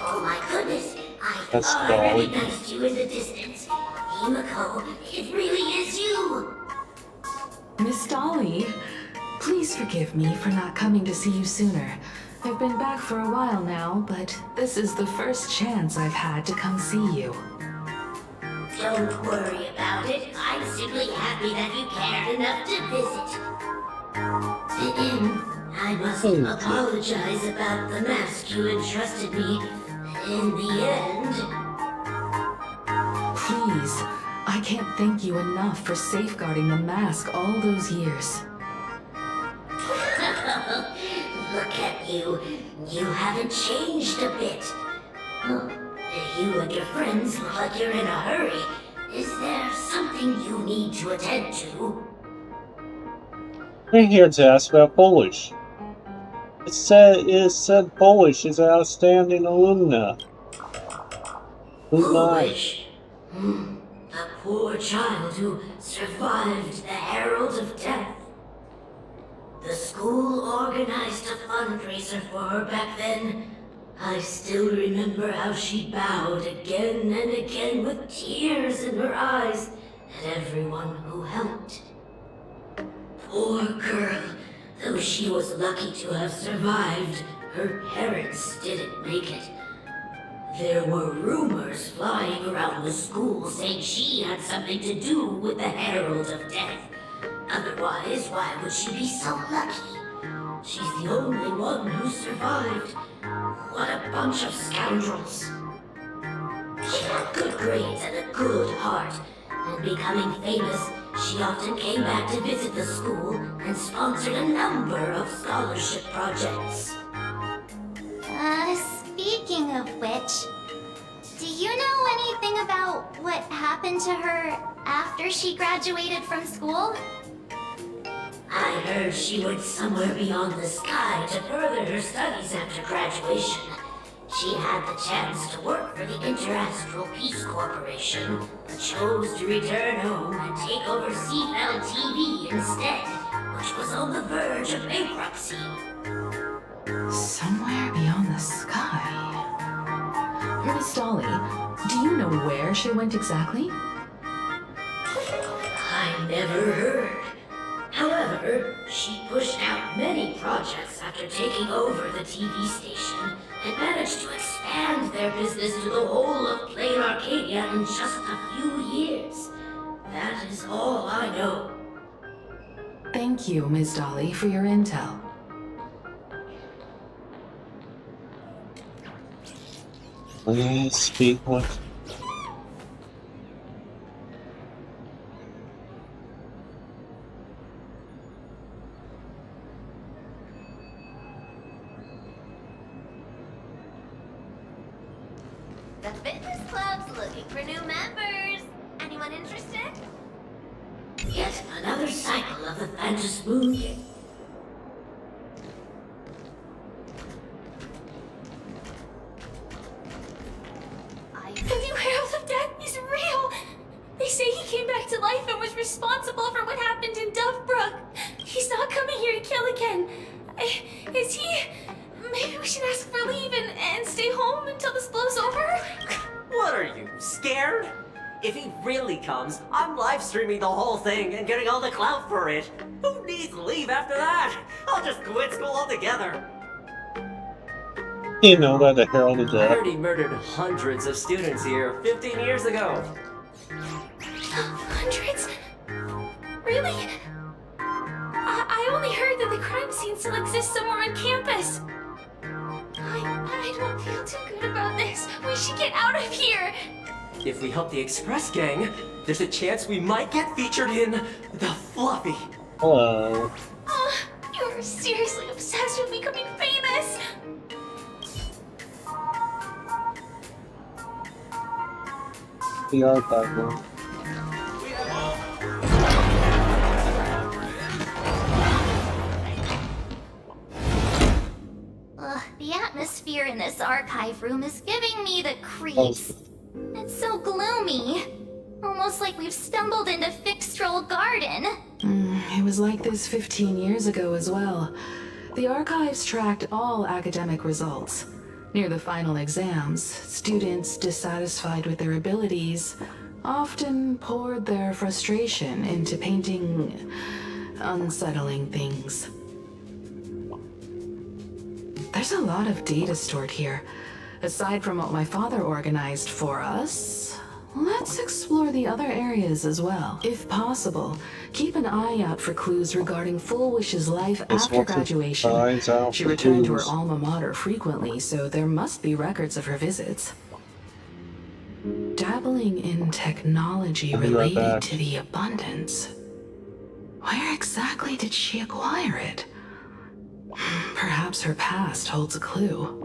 Oh my goodness, That's I Dolly. recognized you in the distance. Himiko, it really is you! Miss Dolly, please forgive me for not coming to see you sooner. I've been back for a while now, but this is the first chance I've had to come see you. Don't worry about it. I'm simply happy that you cared enough to visit. I must apologize about the mask you entrusted me in the end. Please, I can't thank you enough for safeguarding the mask all those years. Look at you. You haven't changed a bit. You and your friends look like you're in a hurry. Is there something you need to attend to? We're here to ask about Polish. It said Polish is an outstanding alumna. Polish? The poor child who survived the Herald of Death. The school organized a fundraiser for her back then. I still remember how she bowed again and again with tears in her eyes at everyone who helped. Poor girl. Though she was lucky to have survived, her parents didn't make it. There were rumors flying around the school saying she had something to do with the Herald of Death. Otherwise, why would she be so lucky? She's the only one who survived. What a bunch of scoundrels. She had good grades and a good heart, and becoming famous, she often came back to visit the school and sponsored a number of scholarship projects. Speaking of which, do you know anything about what happened to her after she graduated from school? I heard she went somewhere beyond the sky to further her studies after graduation. She had the chance to work for the Interastral Peace Corporation, but chose to return home and take over Seafell TV instead, which was on the verge of bankruptcy. Somewhere beyond the sky. Miss Dolly, do you know where she went exactly? I never heard. However, she pushed out many projects after taking over the TV station and managed to expand their business to the whole of Planarcadia in just a few years. That is all I know. Thank you, Ms. Dolly, for your intel. Please speak with. The fitness club's looking for new members. Anyone interested? Yet another cycle of the Phantasmoon game. The new Herald of Death is real! They say he came back to life and was responsible for what happened in Dovebrook. He's not coming here to kill again. Is he? Maybe we should ask for leave and stay home until this blows over? What are you, scared? If he really comes, I'm live streaming the whole thing and getting all the clout for it. Who needs leave after that? I'll just quit school altogether. You know about the Herald of I Death. heard he murdered hundreds of students here 15 years ago. Hundreds? Really? I only heard that the crime scene still exists somewhere on campus. I don't feel too good about this. We should get out of here. If we help the Express Gang, there's a chance we might get featured in The Fluffy. Hello. You're seriously obsessed with becoming famous. The archive room. The atmosphere in this archive room is giving me the creeps. It's so gloomy. Almost like we've stumbled into Fixtroll Garden. It was like this 15 years ago as well. The archives tracked all academic results. Near the final exams, students dissatisfied with their abilities often poured their frustration into painting unsettling things. There's a lot of data stored here. Aside from what my father organized for us, Let's explore the other areas as well. If possible, keep an eye out for clues regarding Full Wish's life after graduation. She returned to her alma mater frequently, so there must be records of her visits. Dabbling in technology related to the abundance. Where exactly did she acquire it? Perhaps her past holds a clue.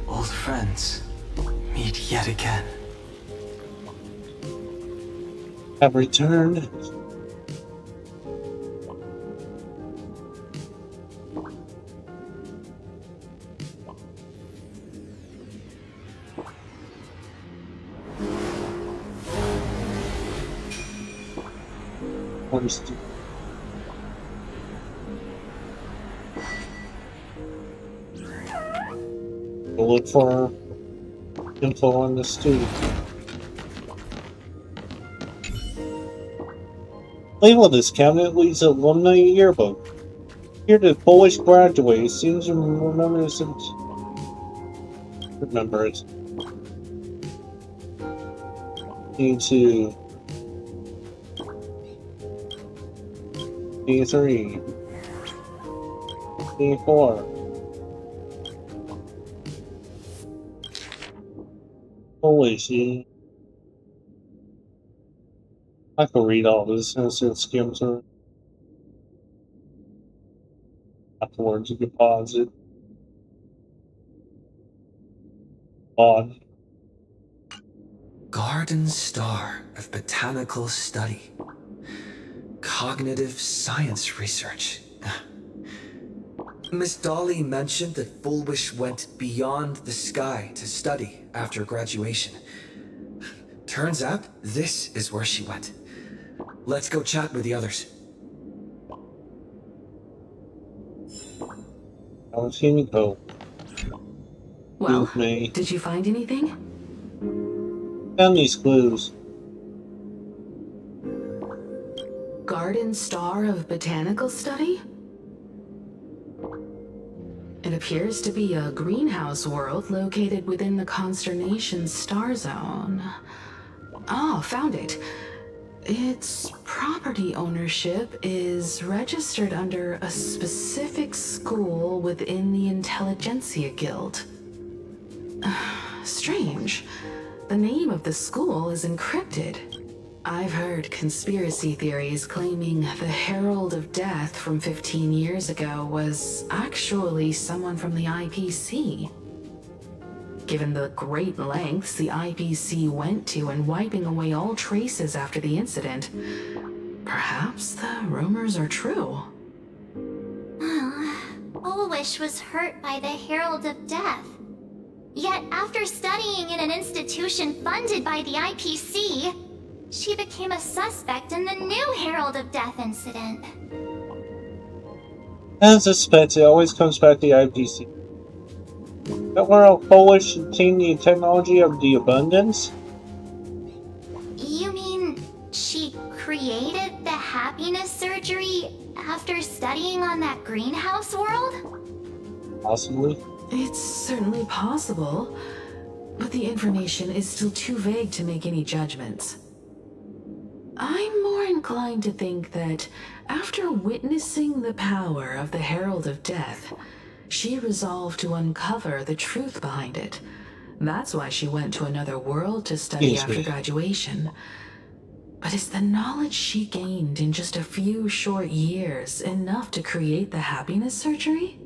Old friends meet yet again. Have returned. We'll look for info on the student. Label of this cabinet leads alumni yearbook. Here the Polish graduate seems to remember it. Need to 3 4. Holy shit. I can read all this as it skims through. Afterwards, you can pause it. Odd. Garden Star of Botanical Study. Cognitive Science Research. Miss Dolly mentioned that Full Wish went beyond the sky to study after graduation. Turns out, this is where she went. Let's go chat with the others. I was here to go. Well, did you find anything? Found these clues. Garden Star of Botanical Study? It appears to be a greenhouse world located within the Consternation Star Zone. Oh, found it. Its property ownership is registered under a specific school within the Intelligentsia Guild. Strange. The name of the school is encrypted. I've heard conspiracy theories claiming the Herald of Death from 15 years ago was actually someone from the IPC. Given the great lengths the IPC went to in wiping away all traces after the incident, perhaps the rumors are true. Full Wish was hurt by the Herald of Death. Yet after studying in an institution funded by the IPC, she became a suspect in the new Herald of Death incident. As expected, it always comes back to the IPC. That where a Polish obtained the technology of the abundance? You mean she created the happiness surgery after studying on that greenhouse world? Possibly. It's certainly possible, but the information is still too vague to make any judgments. I'm more inclined to think that after witnessing the power of the Herald of Death, she resolved to uncover the truth behind it. That's why she went to another world to study after graduation. But is the knowledge she gained in just a few short years enough to create the happiness surgery?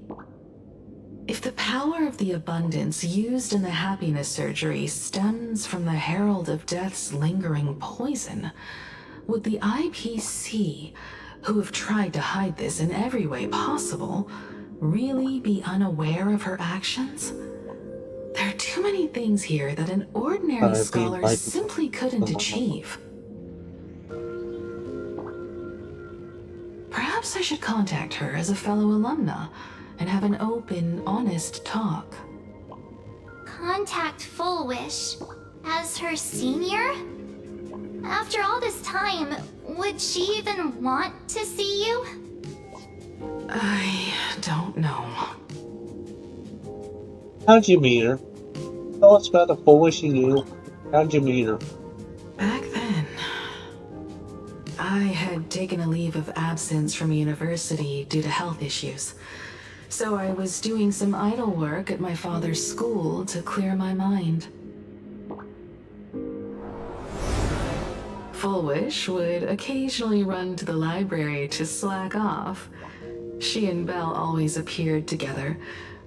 If the power of the abundance used in the happiness surgery stems from the Herald of Death's lingering poison, would the IPC, who have tried to hide this in every way possible, really be unaware of her actions? There are too many things here that an ordinary scholar simply couldn't achieve. Perhaps I should contact her as a fellow alumna and have an open, honest talk. Contact Full Wish as her senior? After all this time, would she even want to see you? I don't know. How'd you meet her? Tell us about the Full Wish you knew. How'd you meet her? Back then, I had taken a leave of absence from university due to health issues. So I was doing some idle work at my father's school to clear my mind. Full Wish would occasionally run to the library to slack off. She and Belle always appeared together,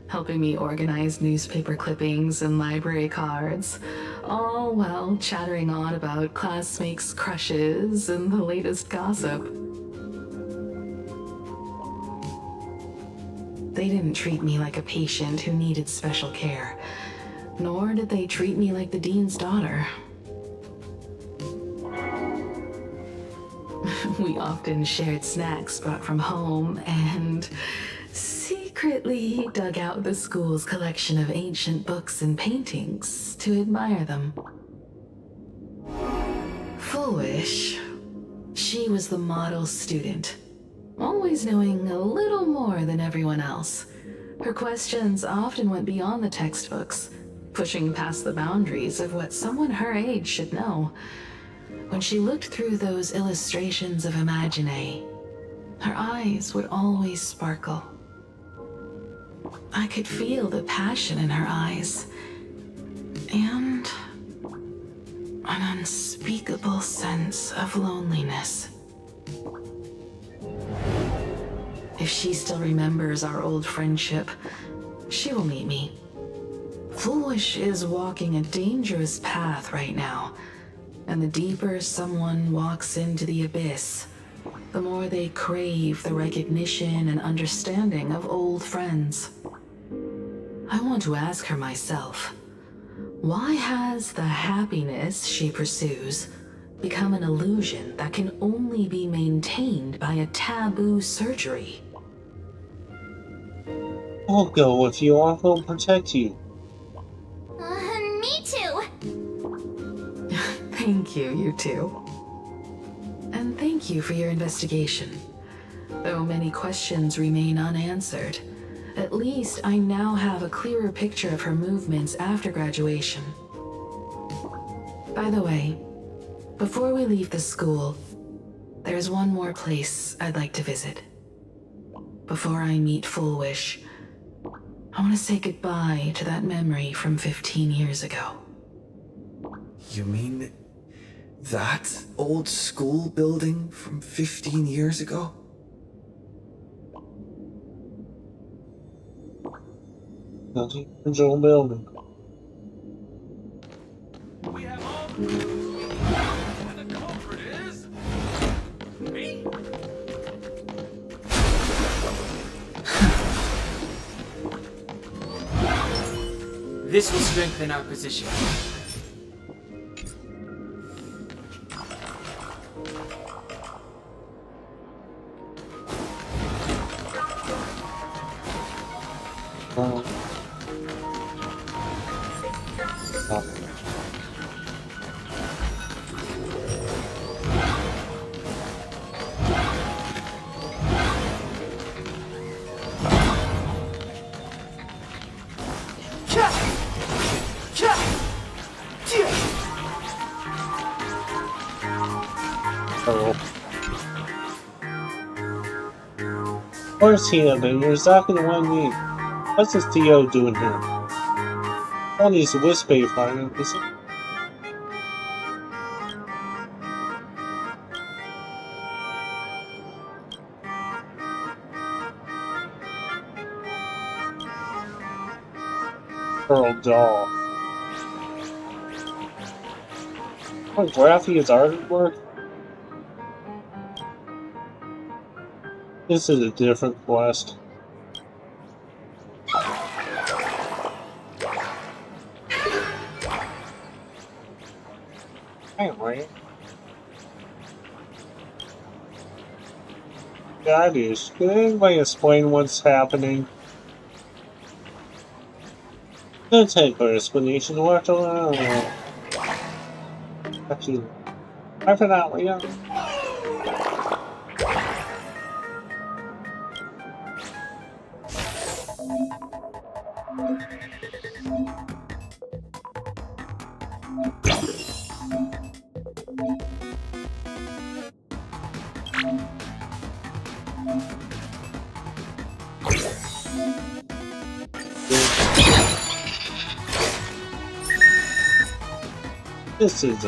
helping me organize newspaper clippings and library cards, all while chattering on about classmates' crushes and the latest gossip. They didn't treat me like a patient who needed special care, nor did they treat me like the dean's daughter. We often shared snacks brought from home and secretly dug out the school's collection of ancient books and paintings to admire them. Full Wish, she was the model student, always knowing a little more than everyone else. Her questions often went beyond the textbooks, pushing past the boundaries of what someone her age should know. When she looked through those illustrations of Imagine, her eyes would always sparkle. I could feel the passion in her eyes, and an unspeakable sense of loneliness. If she still remembers our old friendship, she will meet me. Full Wish is walking a dangerous path right now, and the deeper someone walks into the abyss, the more they crave the recognition and understanding of old friends. I want to ask her myself, why has the happiness she pursues become an illusion that can only be maintained by a taboo surgery? I'll go if you. I will protect you. Me too. Thank you, you two. And thank you for your investigation. Though many questions remain unanswered, at least I now have a clearer picture of her movements after graduation. By the way, before we leave the school, there's one more place I'd like to visit. Before I meet Full Wish, I want to say goodbye to that memory from 15 years ago. You mean that old school building from 15 years ago? Not the original building. We have all the clues, and the culprit is me. This will strengthen our position. Pearl. Of course, Hina, you're exactly the one we need. What's this Theo doing here? All these Wispy finding, is it? Pearl doll. What graphic is artwork? This is a different quest. Damn, right? That is. Can anybody explain what's happening? No time for explanation. What? Actually, I forgot. Yeah. This is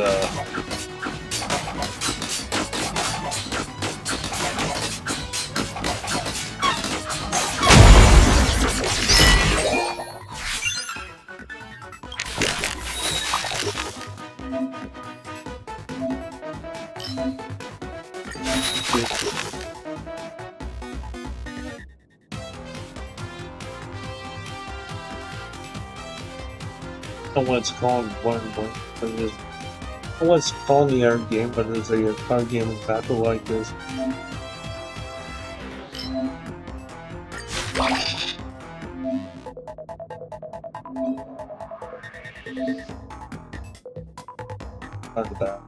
what's called one. What's called the art game, but it's a card game exactly like this. Look at that.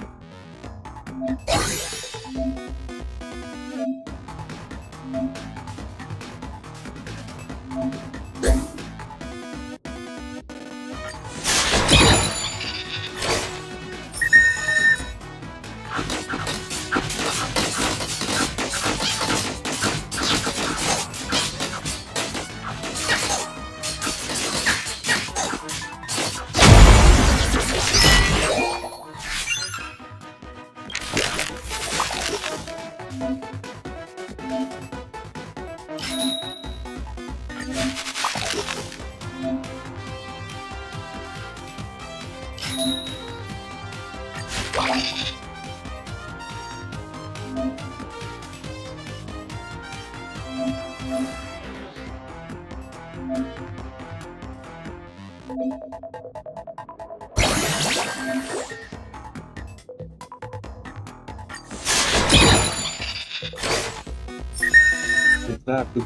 Exactly.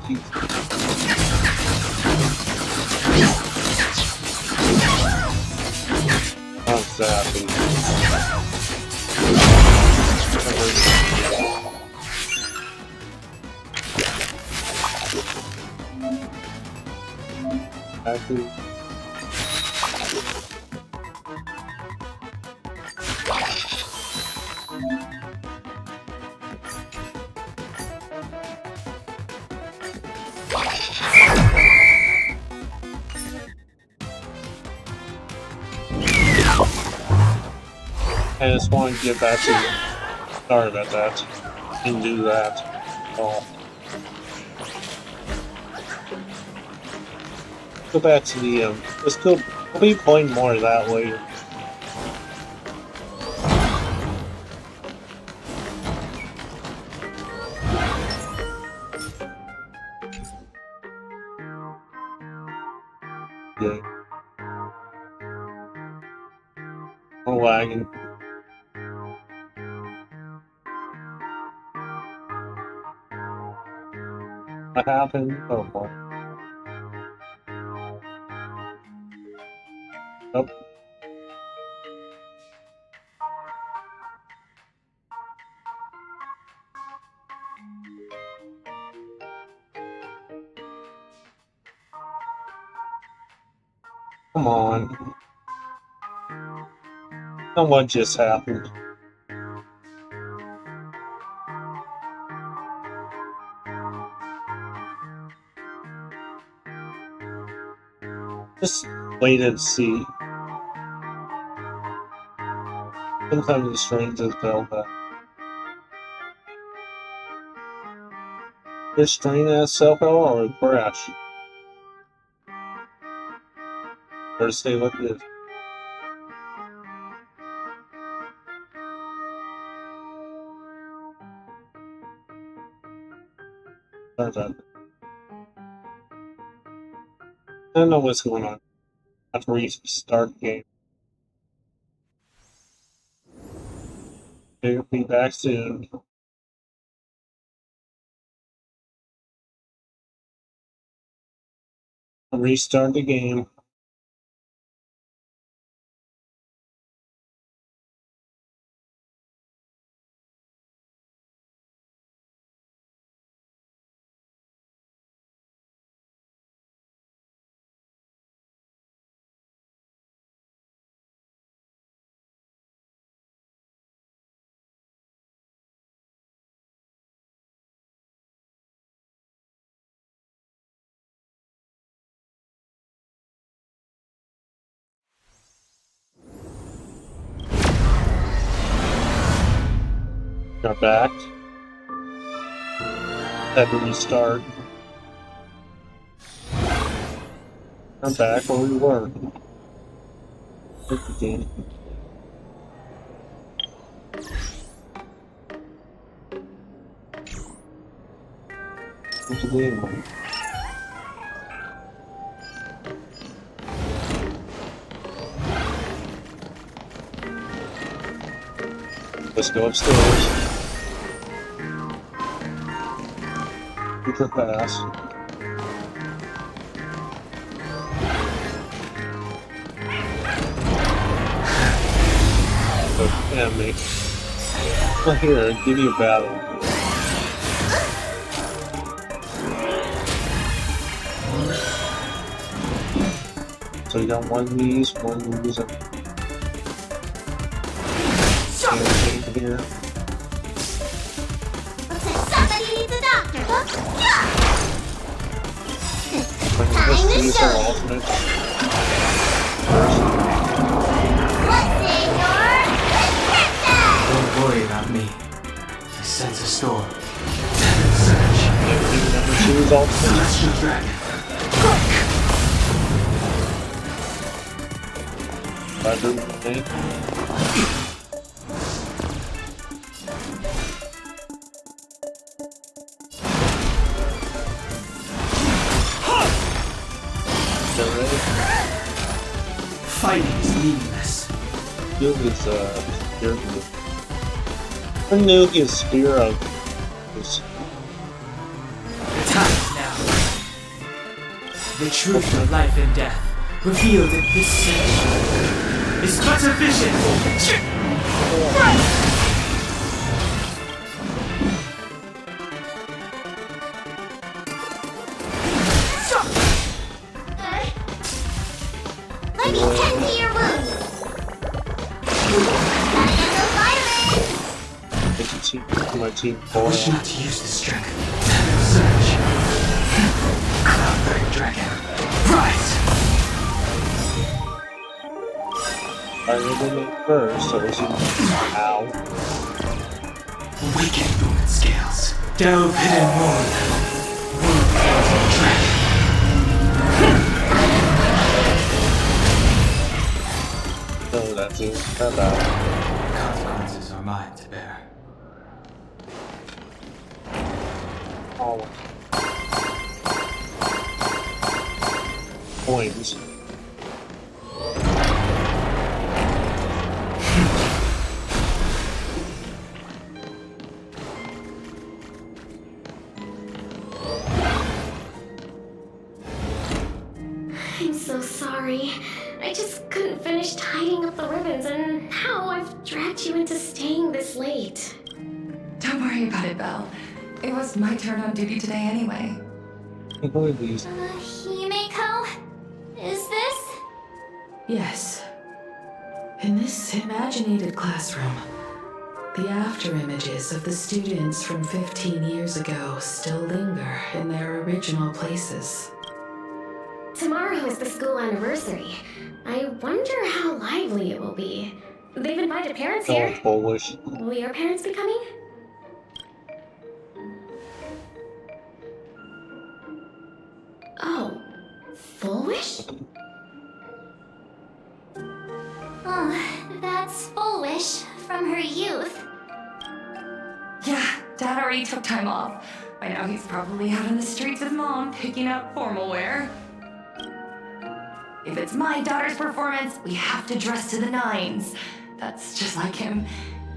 Exactly. Exactly. I just want to get back to. Sorry about that. Didn't do that. Oh. Go back to the. Let's go. We'll be playing more of that later. Yeah. We're lagging. What happened? Oh boy. Nope. Come on. Now what just happened? Just wait and see. Sometimes the strangers tell that. Your strain as self-help or a crash? Better stay like this. Sorry about that. I don't know what's going on. I have to restart the game. They'll be back soon. I'll restart the game. Got back. Had to restart. I'm back where we were. Hit the game. Hit the game. Let's go upstairs. Super fast. Oh, damn me. Well, here, give you a battle. So you got one of these, and here. Looks like somebody needs a doctor. Time to show you. What's in your prescription? Don't worry about me. I sense a storm. Choose ultimate. Celestial dragon. Fighting is meaningless. Dude is spear. I knew his spear of his. The time is now. The truth of life and death, revealed in this century, is but a vision. Let me tend to your wounds. Gotta get those vitamins. My team I wish not to use this strength. Surge. Cloud dragon. Rise! I eliminate first, so this is ow. Weaken lumen scales. Delve hidden moon. Wound dragon. So that's it. Hello. Consequences are mine to bear. Oh. Coins. I'm so sorry. I just couldn't finish tying up the ribbons, and now I've dragged you into staying this late. Don't worry about it, Belle. It was my turn on duty today anyway. Himeko? Is this? Yes. In this imaginated classroom, the after images of the students from 15 years ago still linger in their original places. Tomorrow is the school anniversary. I wonder how lively it will be. They've invited parents here. Oh, foolish. Will your parents be coming? Oh, foolish? Oh, that's foolish from her youth. Yeah, Dad already took time off. By now he's probably out on the streets with Mom picking out formal wear. If it's my daughter's performance, we have to dress to the nines. That's just like him.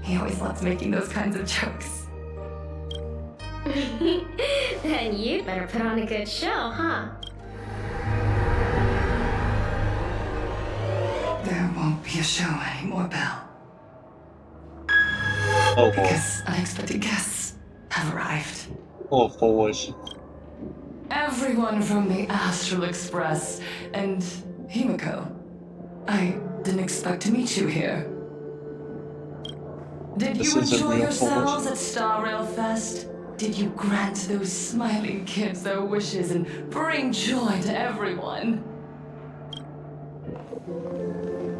He always loves making those kinds of jokes. Then you'd better put on a good show, huh? There won't be a show anymore, Belle. Oh, boy. Because unexpected guests have arrived. Oh, foolish. Everyone from the Astral Express and Himiko. I didn't expect to meet you here. Did This you isn't enjoy real yourselves foolish. at Star Rail Fest? Did you grant those smiling kids their wishes and bring joy to everyone?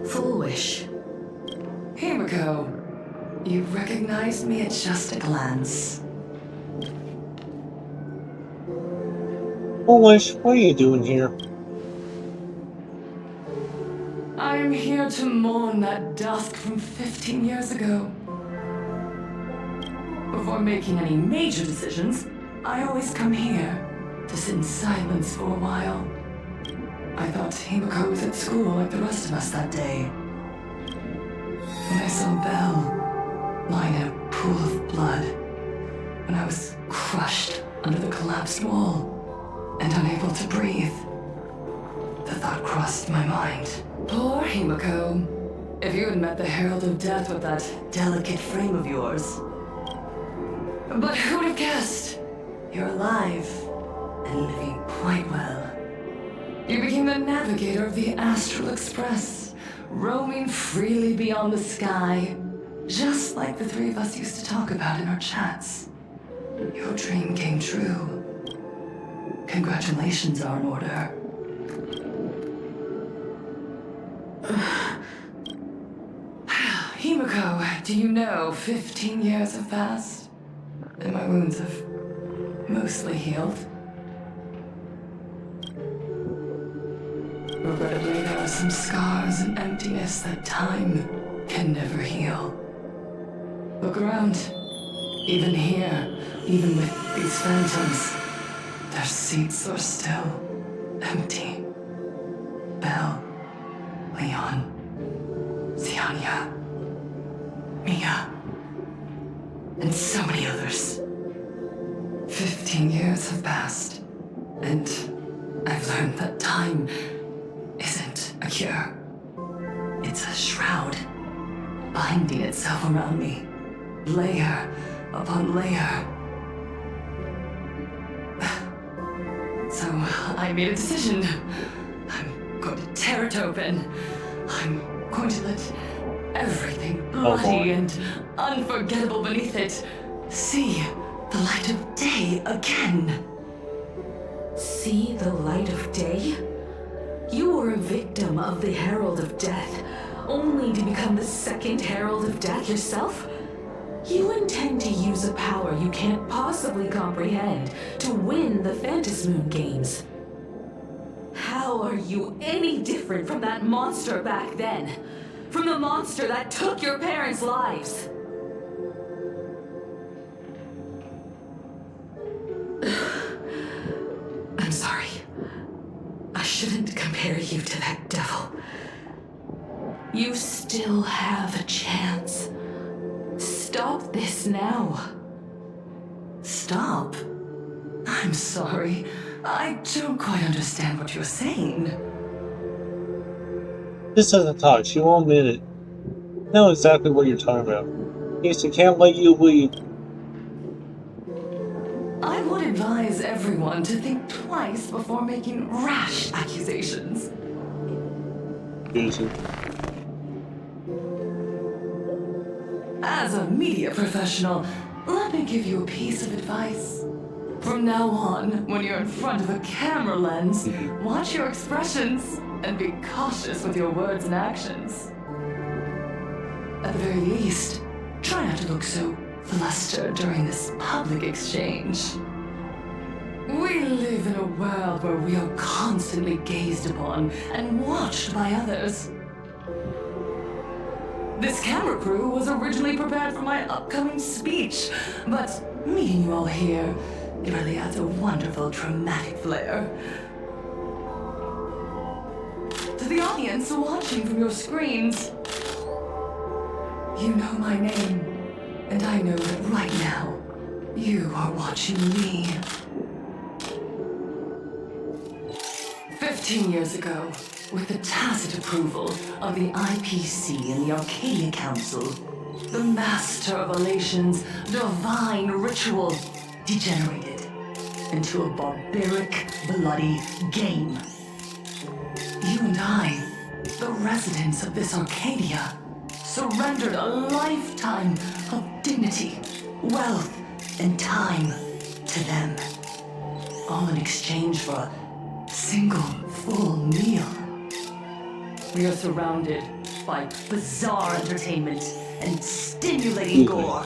Foolish. Himiko, you recognized me at just a glance. Foolish, what are you doing here? I'm here to mourn that dusk from 15 years ago. Before making any major decisions, I always come here to sit in silence for a while. I thought Himiko was at school like the rest of us that day. When I saw Belle lying in a pool of blood, when I was crushed under the collapsed wall and unable to breathe, the thought crossed my mind. Poor Himiko. If you had met the Herald of Death with that delicate frame of yours. But who would have guessed? You're alive and living quite well. You became the navigator of the Astral Express, roaming freely beyond the sky, just like the three of us used to talk about in our chats. Your dream came true. Congratulations are in order. Himiko, do you know 15 years have passed? And my wounds have mostly healed. Regrettably, there are some scars and emptiness that time can never heal. Look around. Even here, even with these phantoms, their seats are still empty. Belle, Leon, Ziania, Mia, and so many others. 15 years have passed, and I've learned that time isn't a cure. It's a shroud, binding itself around me, layer upon layer. So I made a decision. I'm going to tear it open. I'm going to let everything bloody and unforgettable beneath it see the light of day again. See the light of day? You were a victim of the Herald of Death, only to become the second Herald of Death yourself? You intend to use a power you can't possibly comprehend to win the Phantasmoon Games. How are you any different from that monster back then? From the monster that took your parents' lives? I'm sorry. I shouldn't compare you to that devil. You still have a chance. Stop this now. Stop? I'm sorry. I don't quite understand what you're saying. This isn't talk, she won't admit it. I know exactly what you're talking about. Casey can't let you leave. I would advise everyone to think twice before making rash accusations. Casey. As a media professional, let me give you a piece of advice. From now on, when you're in front of a camera lens, watch your expressions and be cautious with your words and actions. At the very least, try not to look so flustered during this public exchange. We live in a world where we are constantly gazed upon and watched by others. This camera crew was originally prepared for my upcoming speech, but meeting you all here, it really adds a wonderful dramatic flair. To the audience watching from your screens, you know my name, and I know that right now, you are watching me. 15 years ago, with the tacit approval of the IPC and the Arcadia Council, the Master of Elation's divine ritual degenerated into a barbaric, bloody game. You and I, the residents of this Arcadia, surrendered a lifetime of dignity, wealth, and time to them, all in exchange for a single full meal. We are surrounded by bizarre entertainment and stimulating gore.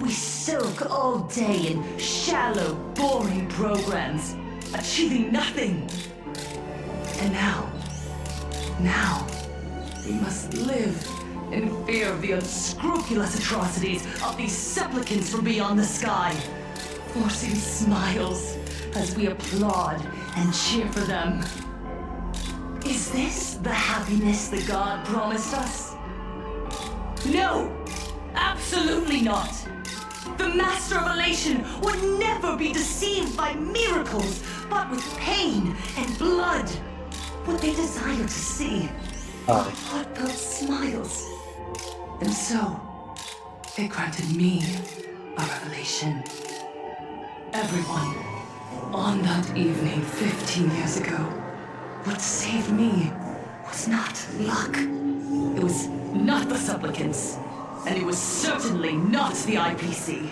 We soak all day in shallow, boring programs, achieving nothing. And now, we must live in fear of the unscrupulous atrocities of these supplicants from beyond the sky, forcing smiles as we applaud and cheer for them. Is this the happiness that God promised us? No! Absolutely not! The Master of Elation would never be deceived by miracles, but with pain and blood. What they desired to see are heartfelt smiles. And so, it granted me a revelation. Everyone, on that evening 15 years ago, what saved me was not luck. It was not the supplicants, and it was certainly not the IPC.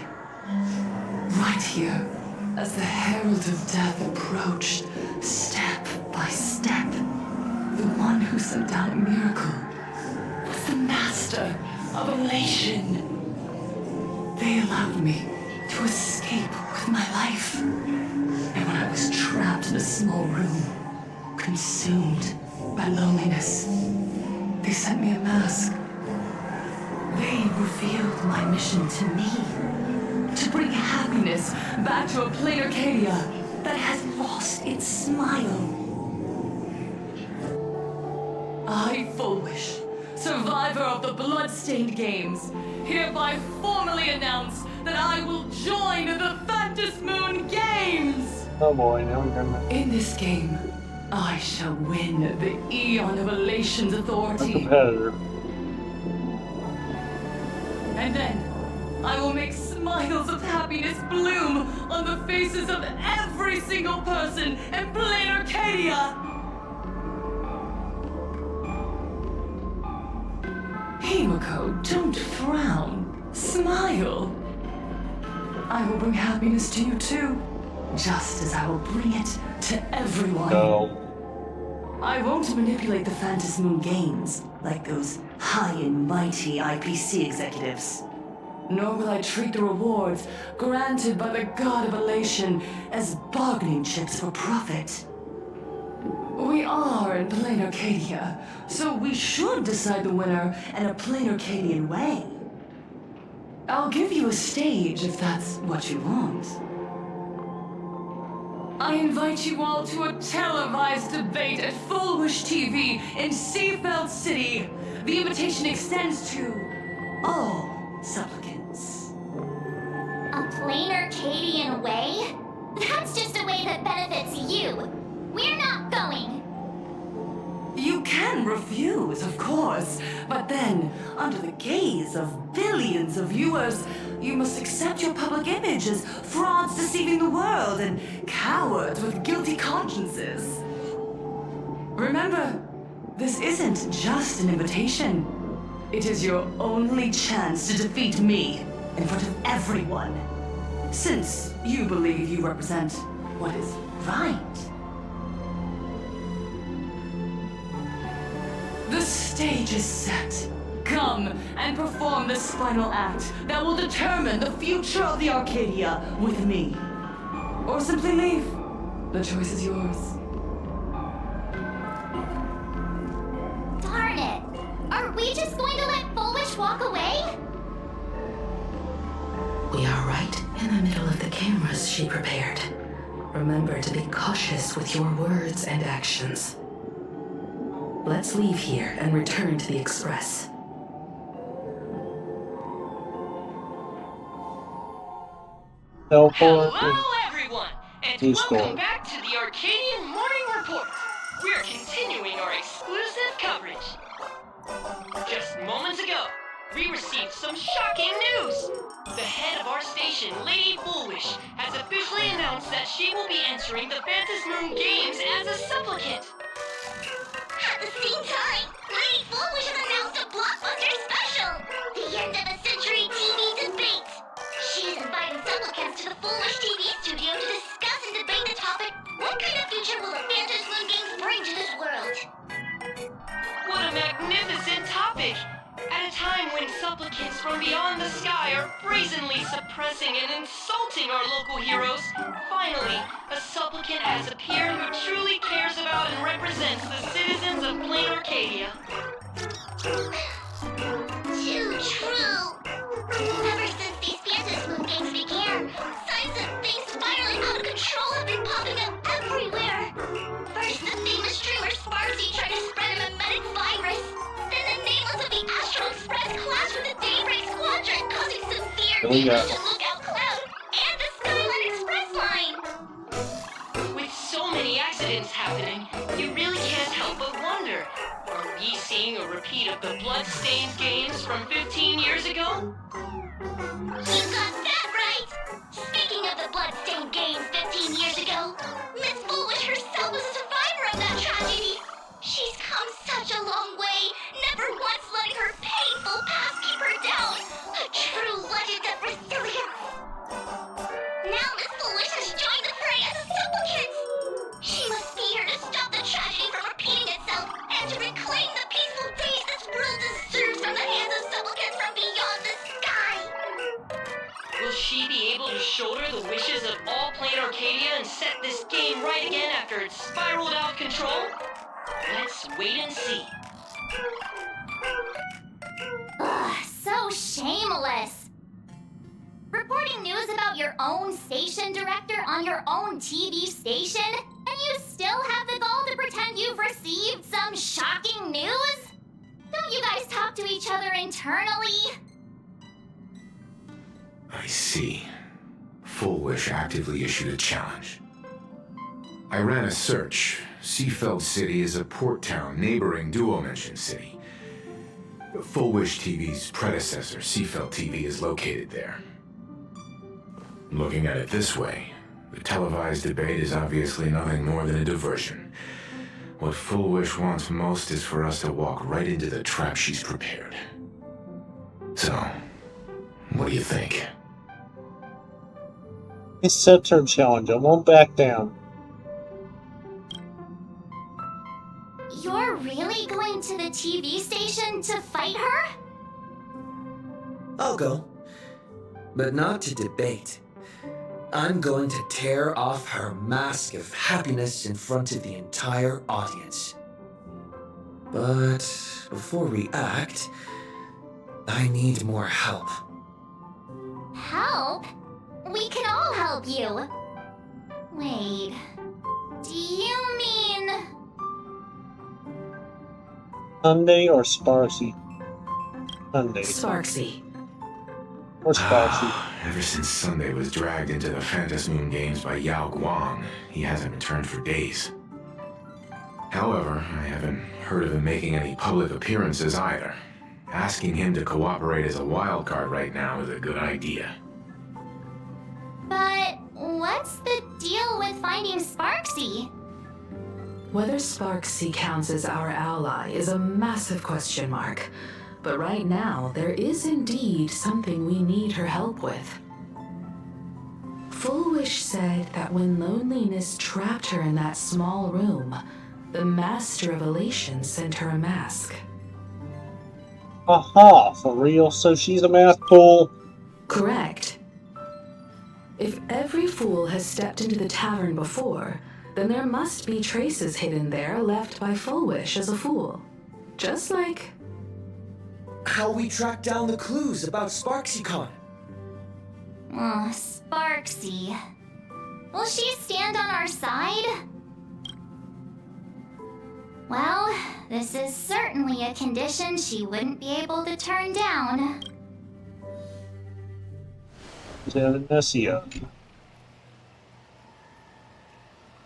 Right here, as the Herald of Death approached, step by step, the one who sent down a miracle was the Master of Elation. They allowed me to escape with my life. And when I was trapped in a small room, consumed by loneliness, they sent me a mask. They revealed my mission to me, to bring happiness back to a Planarcadia that has lost its smile. I, Fullwish, survivor of the Bloodstained Games, hereby formally announce that I will join the Phantom Moon Games! Oh boy, now we're gonna... In this game, I shall win the Eon of Elation's authority. A competitor. And then, I will make smiles of happiness bloom on the faces of every single person in Planarcadia! Himiko, don't frown. Smile. I will bring happiness to you too, just as I will bring it to everyone. No. I won't manipulate the Phantom Moon Games like those high and mighty IPC executives. Nor will I treat the rewards granted by the God of Elation as bargaining chips for profit. We are in Planarcadia, so we should decide the winner in a Planarcadian way. I'll give you a stage if that's what you want. I invite you all to a televised debate at Fullwish TV in Seafeld City. The invitation extends to all supplicants. A Planarcadian way? That's just a way that benefits you. We're not going. You can refuse, of course, but then, under the gaze of billions of viewers, you must accept your public image as frauds deceiving the world and cowards with guilty consciences. Remember, this isn't just an invitation. It is your only chance to defeat me in front of everyone. since you believe you represent what is right. The stage is set. Come and perform the final act that will determine the future of the Arcadia with me. Or simply leave. The choice is yours. Darn it! Are we just going to let Foolish walk away? We are right in the middle of the cameras she prepared. Remember to be cautious with your words and actions. Let's leave here and return to the Express. Teleport. Hello, everyone, and welcome back to the Arcadian Morning Report. We're continuing our exclusive coverage. Just moments ago, we received some shocking news. The head of our station, Lady Foolish, has officially announced that she will be entering the Phantom Moon Games as a supplicant. At the same time, Lady Foolish has announced a blockbuster special! The end of a century TV debate! She is inviting supplicants to the Foolish TV studio to discuss and debate the topic, what kind of future will the Phantom Moon Games bring to this world? What a magnificent topic! At a time when supplicants from beyond the sky are brazenly suppressing and insulting our local heroes, finally, a supplicant has appeared who truly cares about and represents the citizens of Planarcadia. Too true! Ever since these Phantom Moon Games began, signs of things spiraling out of control have been popping up everywhere! First, the famous streamer Sparksy tried to spread a mimetic virus. Then the nameless of the Astral Express clashed with the Daybreak Squadron, causing severe damage to Lookout Cloud and the Skyline Express line! With so many accidents happening, you really can't help but wonder, are we seeing a repeat of the Bloodstained games from 15 years ago? You got that right! Speaking of the Bloodstained games 15 years ago, Miss Foolish herself was a survivor of that tragedy! She's come such a long way, never once letting her painful past keep her down. A true legend of resilience. Now Miss Foolish has joined the fray as a supplicant. She must be here to stop the tragedy from repeating itself and to reclaim the peaceful days this world deserves from the hands of supplicants from beyond the sky. Will she be able to shoulder the wishes of all Planarcadia and set this game right again after it's spiraled out of control? Let's wait and see. Ugh, so shameless. Reporting news about your own station director on your own TV station, and you still have the gall to pretend you've received some shocking news? Don't you guys talk to each other internally? I see. Foolish actively issued a challenge. I ran a search. Seafeld City is a port town neighboring Duo-Mention City. Foolish TV's predecessor, Seafeld TV, is located there. Looking at it this way, the televised debate is obviously nothing more than a diversion. What Foolish wants most is for us to walk right into the trap she's prepared. So, what do you think? Accept her challenge. I won't back down. You're really going to the TV station to fight her? I'll go. But not to debate. I'm going to tear off her mask of happiness in front of the entire audience. But before we act, I need more help. Help? We can all help you. Wait, do you mean... Sunday or Sparsy? Sunday. Sparksy. Or Sparsy. Ever since Sunday was dragged into the Phantom Moon Games by Yao Guang, he hasn't returned for days. However, I haven't heard of him making any public appearances either. Asking him to cooperate as a wildcard right now is a good idea. But what's the deal with finding Sparksy? Whether Sparksy counts as our ally is a massive question mark. But right now, there is indeed something we need her help with. Full Wish said that when loneliness trapped her in that small room, the Master of Elation sent her a mask. Aha, for real? So she's a math tool? Correct. If every fool has stepped into the tavern before, then there must be traces hidden there left by Full Wish as a fool. Just like how we tracked down the clues about SparksyCon. Oh, Sparksy. Will she stand on our side? Well, this is certainly a condition she wouldn't be able to turn down. Xananesia.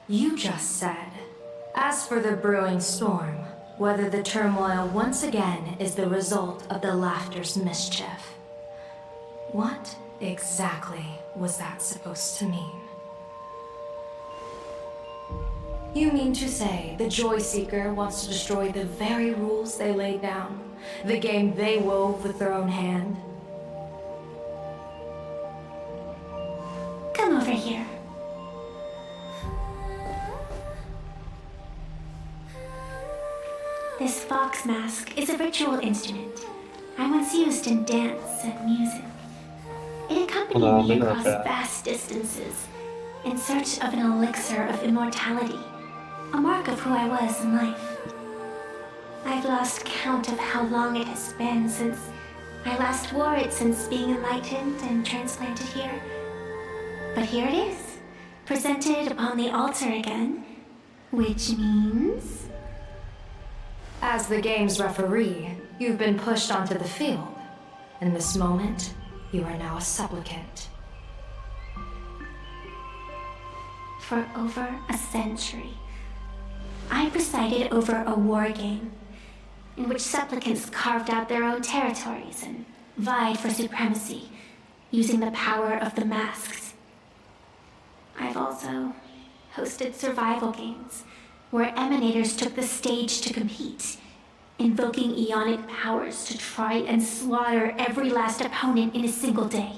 You just said. As for the brewing storm, whether the turmoil once again is the result of the Laughter's mischief. What exactly was that supposed to mean? You mean to say the Joy Seeker wants to destroy the very rules they laid down? The game they wove with their own hand? Come over here. This fox mask is a virtual instrument I once used in dance and music. It accompanied me across vast distances in search of an elixir of immortality, a mark of who I was in life. I've lost count of how long it has been since I last wore it since being enlightened and transplanted here. But here it is, presented upon the altar again, which means... As the game's referee, you've been pushed onto the field. In this moment, you are now a supplicant. For over a century, I presided over a war game in which supplicants carved out their own territories and vied for supremacy, using the power of the masks. I've also hosted survival games where emanators took the stage to compete, invoking eonic powers to try and slaughter every last opponent in a single day.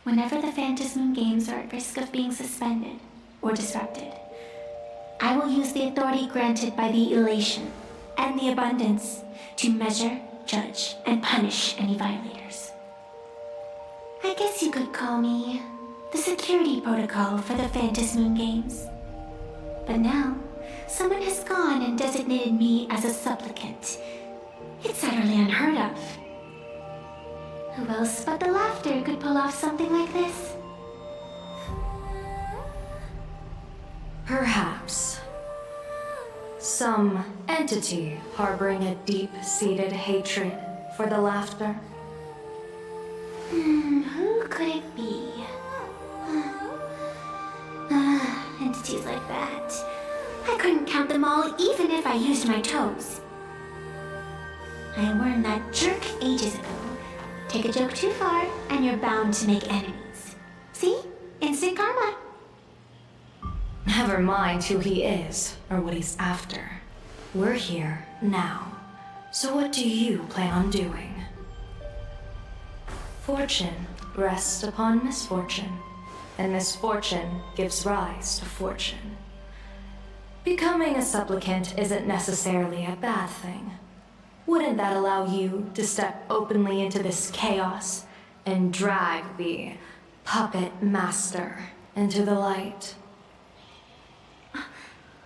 Whenever the Phantasm games are at risk of being suspended or disrupted, I will use the authority granted by the Elation and the Abundance to measure, judge, and punish any violators. I guess you could call me the security protocol for the Phantasm games. But now, someone has gone and designated me as a supplicant. It's utterly unheard of. Who else but the Laughter could pull off something like this? Perhaps. Some entity harboring a deep-seated hatred for the Laughter. Who could it be? Entities like that. I couldn't count them all even if I used my toes. I learned that jerk ages ago. Take a joke too far, and you're bound to make enemies. See? Instant karma. Never mind who he is, or what he's after. We're here, now. So what do you plan on doing? Fortune rests upon misfortune, and misfortune gives rise to fortune. Becoming a supplicant isn't necessarily a bad thing. Wouldn't that allow you to step openly into this chaos and drag the puppet master into the light?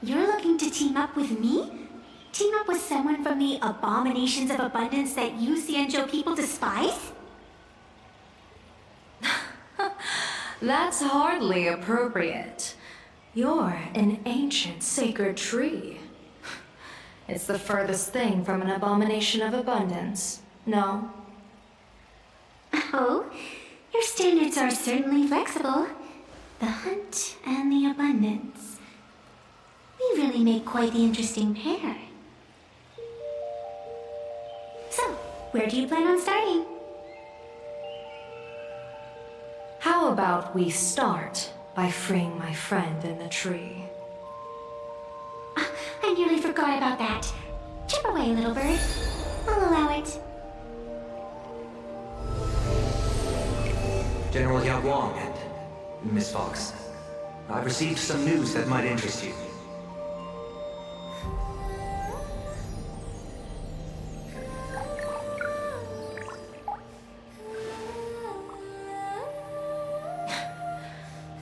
You're looking to team up with me? Team up with someone from the abominations of abundance that you Xianzhou people despise? That's hardly appropriate. You're an ancient sacred tree. It's the furthest thing from an abomination of abundance, no? Oh, your standards are certainly flexible. The hunt and the abundance. We really make quite the interesting pair. So, where do you plan on starting? How about we start by freeing my friend in the tree? I nearly forgot about that. Chip away, little bird. I'll allow it. General Yao Guang and Miss Fox. I've received some news that might interest you.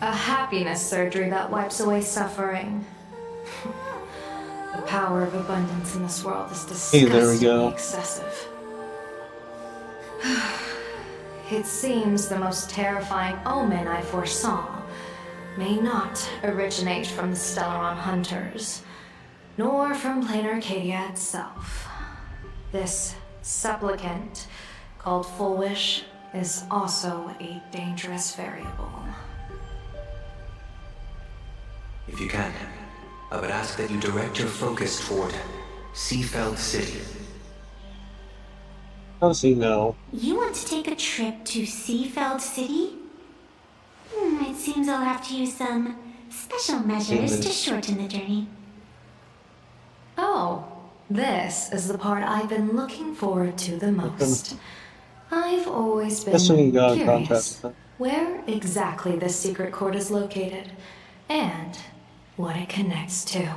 A happiness surgery that wipes away suffering. The power of abundance in this world is Hey, there we disgustingly go. excessive. It seems the most terrifying omen I foresaw may not originate from the Stellaron hunters, nor from Planarcadia itself. This supplicant, called Full Wish, is also a dangerous variable. If you can, I would ask that you direct your focus toward Seafeld City. Oh, see, no. You want to take a trip to Seafeld City? It seems I'll have to use some special measures to shorten the journey. Oh, this is the part I've been looking forward to the most. I've always been That's when you got in curious contact. where exactly this secret court is located, and what it connects to.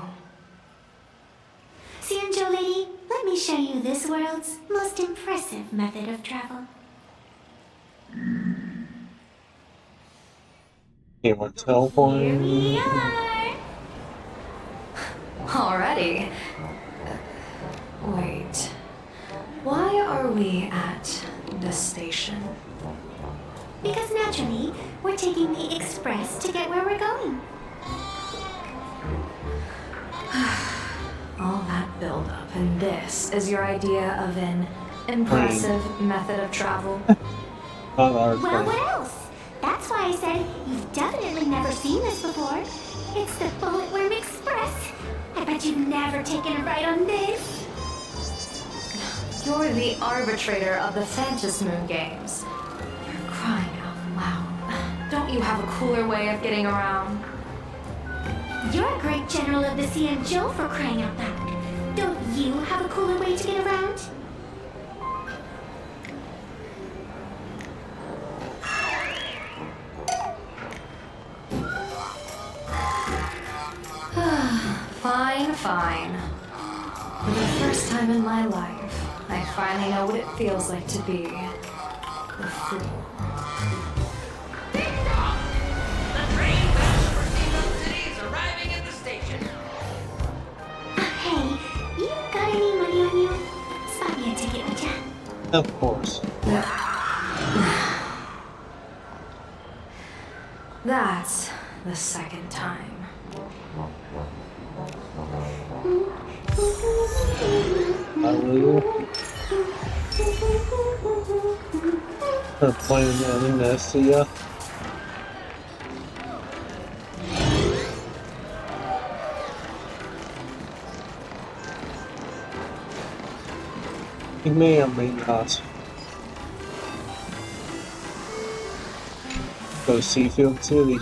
Sanjo lady, let me show you this world's most impressive method of travel. Okay, we're teleporting. We are. Already? Wait. Why are we at the station? Because naturally, we're taking the express to get where we're going. All that build-up, and this is your idea of an impressive method of travel? Not our Well, place. what else? That's why I said you've definitely never seen this before. It's the Bullet Worm Express. I bet you've never taken a ride on this. You're the arbitrator of the Phantom Moon games. You're crying out loud. Don't you have a cooler way of getting around? You're a great general of the Xianzhou for crying out loud. Don't you have a cooler way to get around? Fine, fine. For the first time in my life, I finally know what it feels like to be a fool. Ding dong! The train bound for Seafeld City is arriving at the station. Hey, you got any money on you? Spot me a ticket, would ya? Of course. That's the second time. I will. Her playing Amnesia. He may or may not go Seafield City.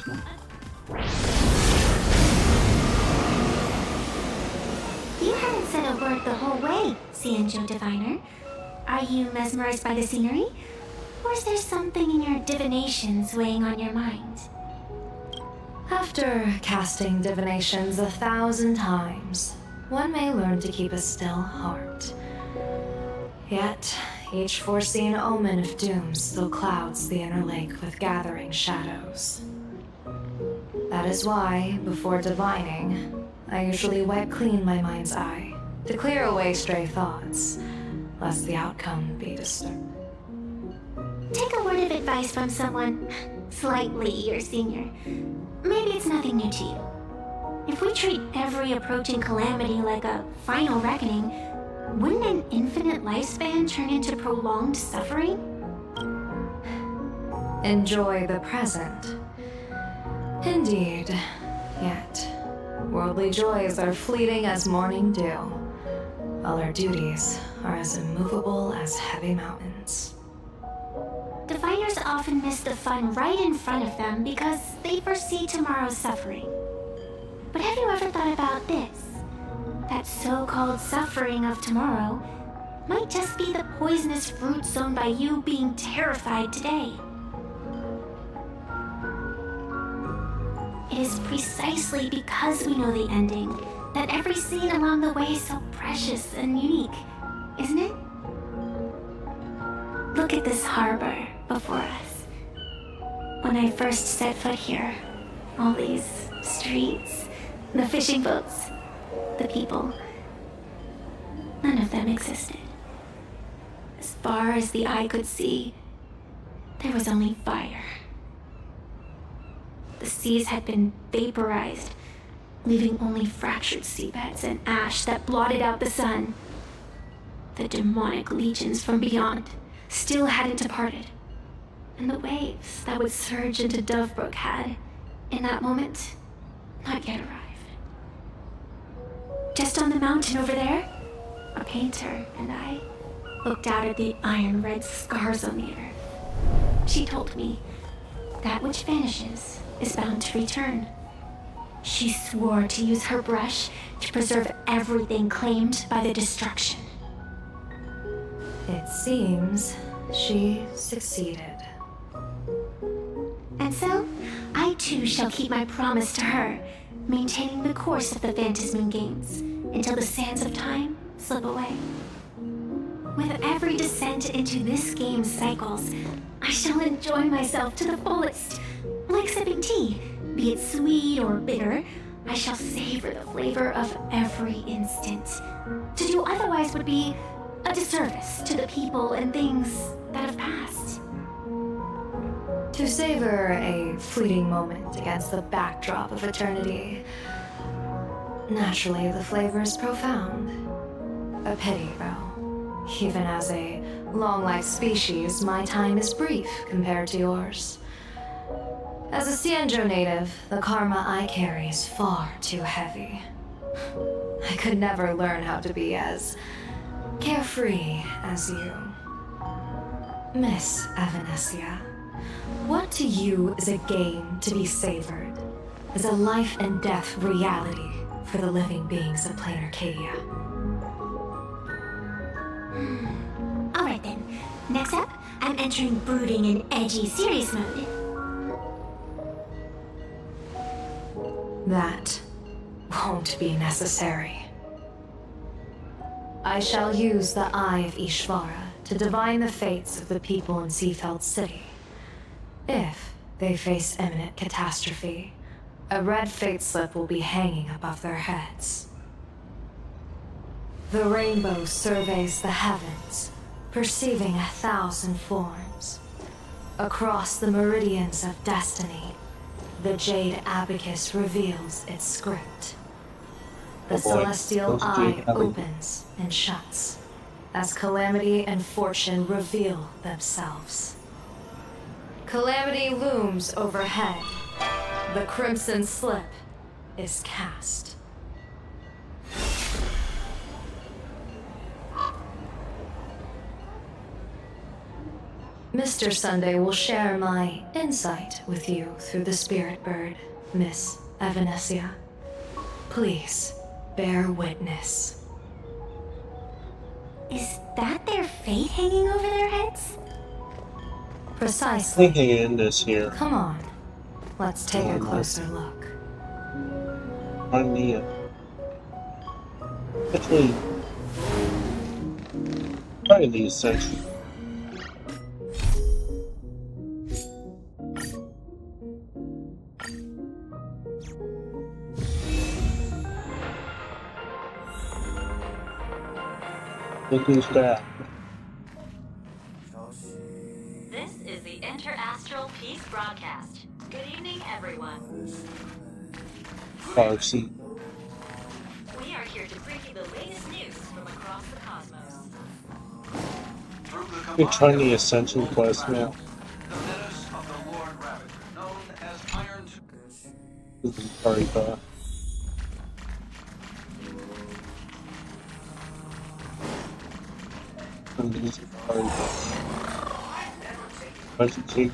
You haven't said a word the whole way, Xianzhou Diviner. Are you mesmerized by the scenery? Or is there something in your divinations weighing on your mind? After casting divinations 1,000 times, one may learn to keep a still heart. Yet, each foreseen omen of doom still clouds the inner lake with gathering shadows. That is why, before divining, I usually wipe clean my mind's eye to clear away stray thoughts, lest the outcome be disturbed. Take a word of advice from someone slightly your senior. Maybe it's nothing new to you. If we treat every approaching calamity like a final reckoning, wouldn't an infinite lifespan turn into prolonged suffering? Enjoy the present. Indeed. Yet, worldly joys are fleeting as morning dew, while our duties are as immovable as heavy mountains. Diviners often miss the fun right in front of them because they foresee tomorrow's suffering. But have you ever thought about this? That so-called suffering of tomorrow might just be the poisonous fruit sown by you being terrified today. It is precisely because we know the ending that every scene along the way is so precious and unique, isn't it? Look at this harbor before us. When I first set foot here, all these streets, the fishing boats, the people, none of them existed. As far as the eye could see, there was only fire. The seas had been vaporized, leaving only fractured seabeds and ash that blotted out the sun. The demonic legions from beyond still hadn't departed, and the waves that would surge into Dovebrook had, in that moment, not yet arrived. Just on the mountain over there, a painter and I looked out at the iron-red scars on the earth. She told me, that which vanishes is bound to return. She swore to use her brush to preserve everything claimed by the destruction. It seems she succeeded. And so, I too shall keep my promise to her, maintaining the course of the Phantasmoon Games until the sands of time slip away. With every descent into this game's cycles, I shall enjoy myself to the fullest. Like sipping tea, be it sweet or bitter, I shall savor the flavor of every instant. To do otherwise would be a disservice to the people and things that have passed. To savor a fleeting moment against the backdrop of eternity. Naturally, the flavor is profound. A pity, though. Even as a long-life species, my time is brief compared to yours. As a Cienjo native, the karma I carry is far too heavy. I could never learn how to be as carefree as you. Miss Evanescia, what to you is a game to be savored, is a life and death reality for the living beings of Planarcadia? Alright then, next up, I'm entering brooding and edgy serious mode. That won't be necessary. I shall use the Eye of Ishvara to divine the fates of the people in Seafeld City. If they face imminent catastrophe, a red fate slip will be hanging above their heads. The rainbow surveys the heavens, perceiving 1,000 forms. Across the meridians of destiny, the Jade Abacus reveals its script. The celestial eye opens and shuts as calamity and fortune reveal themselves. Calamity looms overhead. The crimson slip is cast. Mr. Sunday will share my insight with you through the spirit bird, Miss Evanescia. Please, bear witness. Is that their fate hanging over their heads? Precisely. Thinking in this here. Come on, let's take a closer look. On me. Actually, probably the essential. Look who's back. This is the Interastral Peace Broadcast. Good evening, everyone. Farsi. We are here to bring you the latest news from across the cosmos. We're trying the Ascension quest now. This is Paripa. And this is Paripa. Bunch of cheap.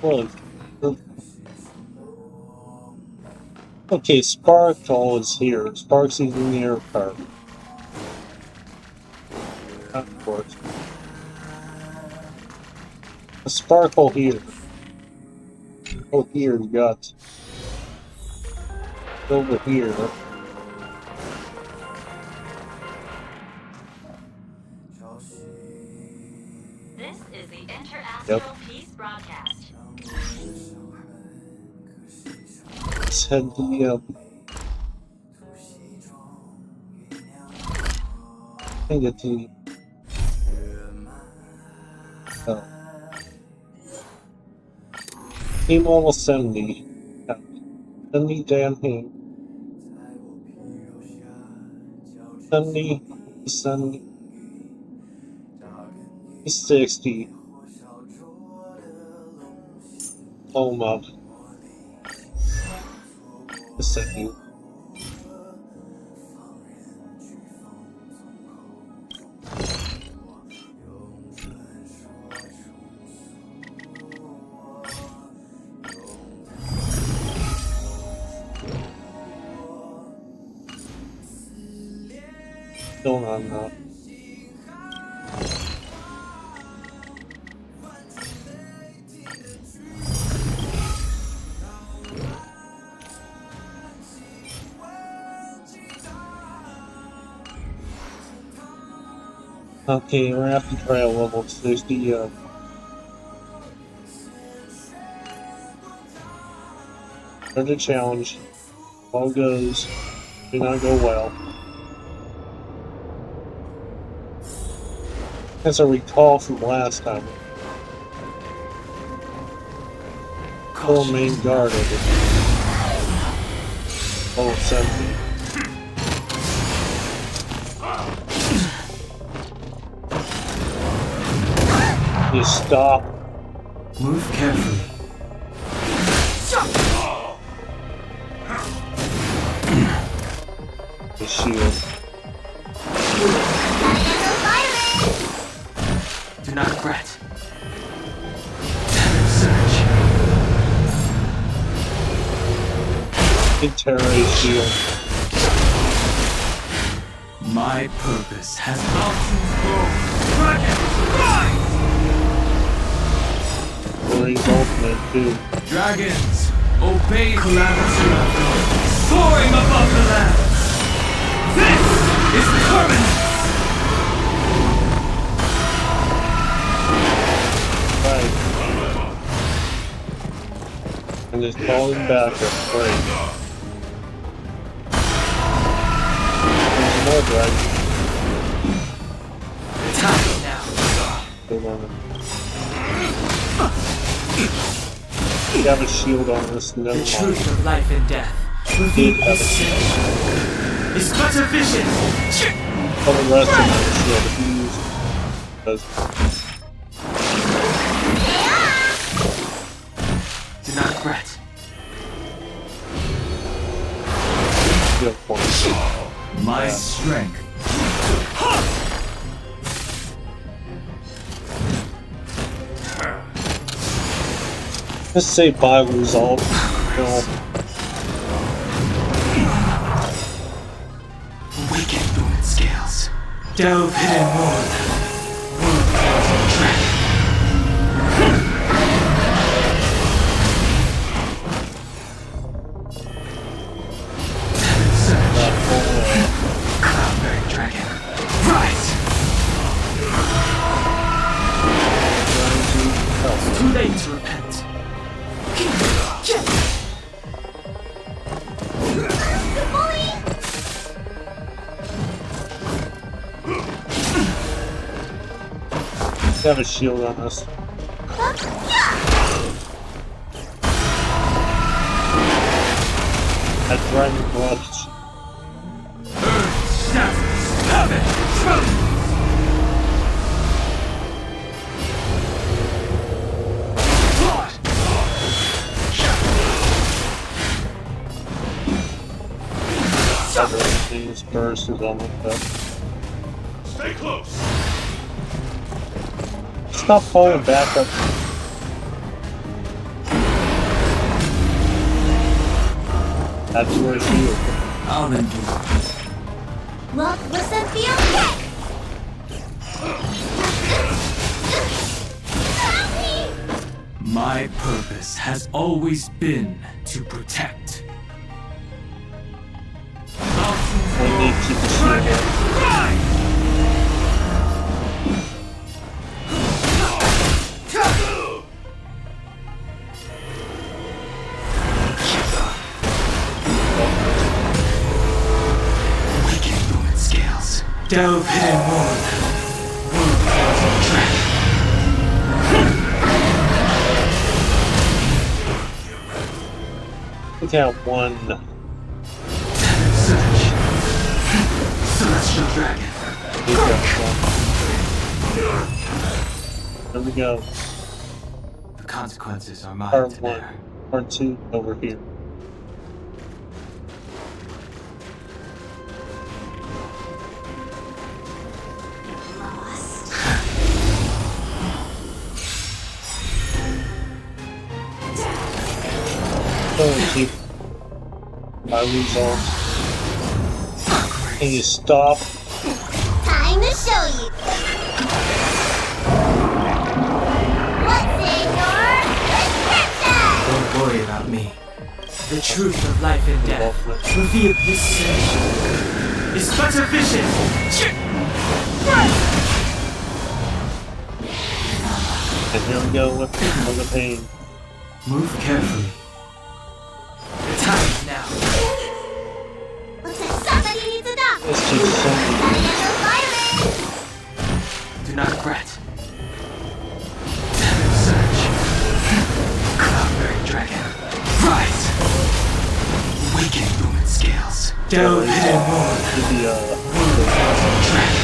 Look. Okay, Sparkle is here. Sparks is in the aircraft. Of course. A Sparkle here. Oh, here you got over here. This is the Interastral Peace Broadcast. Let's head the I get the team level 70. 70 damn him. 70, 70, 60. Home up. The second. Still not enough. Okay, we're gonna have to try a level 60. Try the challenge. All goes. Did not go well. As I recall from last time. Full main guard of it. Level 70. You stop. Move carefully. The shield. Do not fret. Search. Interray shield. My purpose has mountains grown. Dragon, rise! Warrior's ultimate too. Dragons, obey calamity. Soaring above the land. This is permanent. Right. And just falling back at break. There's more dragons. Time now. Hold on. You have a shield on this, never The mind. truth of life and death. Reveal this sin. Is but a vision. All the rest of the shield if you use because do not fret. shield points. My strength. Let's say by result. No. Wicked fluid scales. Delve hidden wound. Cloudberry dragon. Rise! It's too late to repent. We have a shield on us. That dragon clutch. These bursts is almost up. Stay close. Stop falling back up. That's where it's you. I'll endure. Look, listen, feel, kick! My purpose has always been to protect. We need to keep the shield up. Delve hidden wound. Look at one. Celestial dragon. There we go. The consequences are mine Part to 1. bear. Part 2 over here. Keep my results. Can you stop? Time to show you. What's in your prescription? Don't worry about me. The truth of life and death revealed this century is but a vision. And here we go with the pain. Move carefully. The time is now. Looks like somebody needs a doctor. Let's keep sending. Do not fret. Search. Cloudberry dragon. Rise. Weaken human scales. Delve hidden wound. Dragon.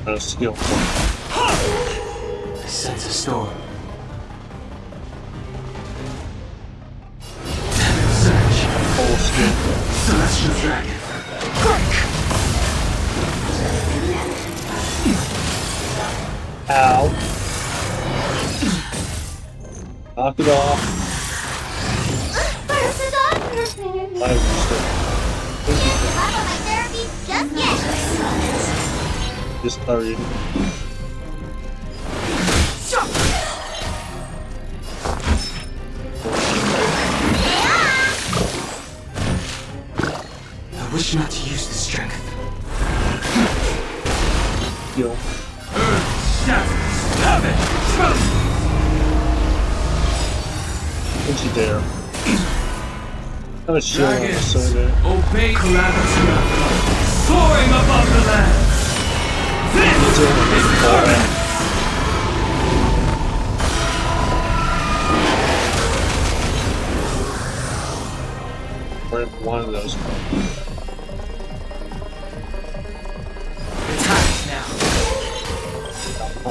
No skill. I sense a storm. Search. Full skill. Celestial dragon. Ow. Knock it off. Where's the doctor? I understand. My therapy just yet. Just target. I wish not to use the strength. Heal. Have it! Don't you dare. Have a shield on the soda. Obey calamity. Soaring above the land. This is coming! Where'd one of those come? The time is now.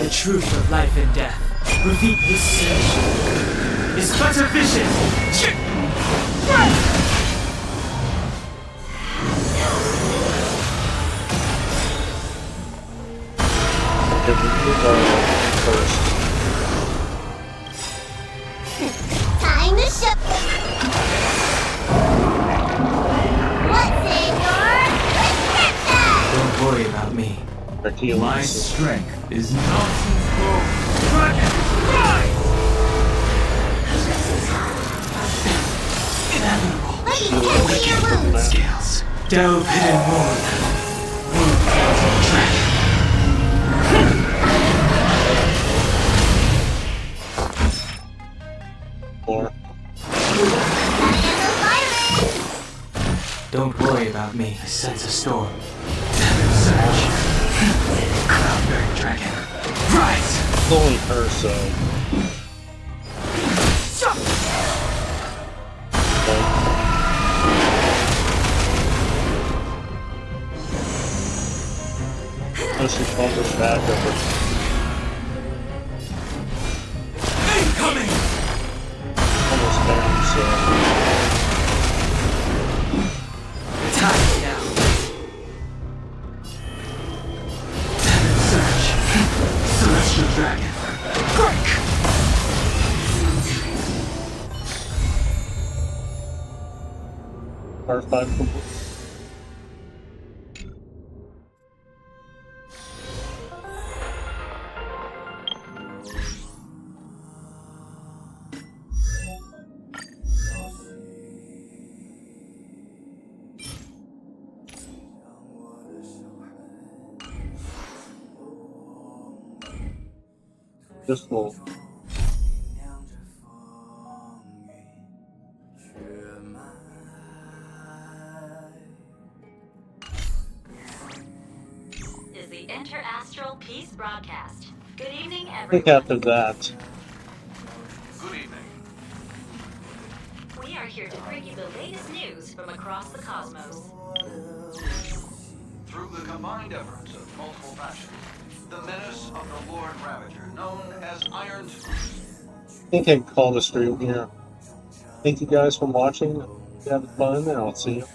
The truth of life and death. Repeat this century is but a vision. If we move our first. Time to show. What's in your prescription? Don't worry about me. My strength is nonsense. Dragon, rise! Inevitable. Let me tend to your wounds. Scales. Delve hidden wound. Dragon. Or don't worry about me. I sense a storm. Search. Cloudberry dragon. Rise! it's only her, so. Unless she calls us back over. Incoming! Almost down, so. The time is now. Search. Celestial dragon. Break! R5 complete. Just cool. Is the Interastral Peace broadcast. Good evening, I think everyone. after that, Good evening. We are here to bring you the latest news from across the cosmos. Through the combined efforts of multiple factions, the menace of the Lord Ravager, known as Iron... I think I can call the stream here. Thank you guys for watching. Have fun, and I'll see you.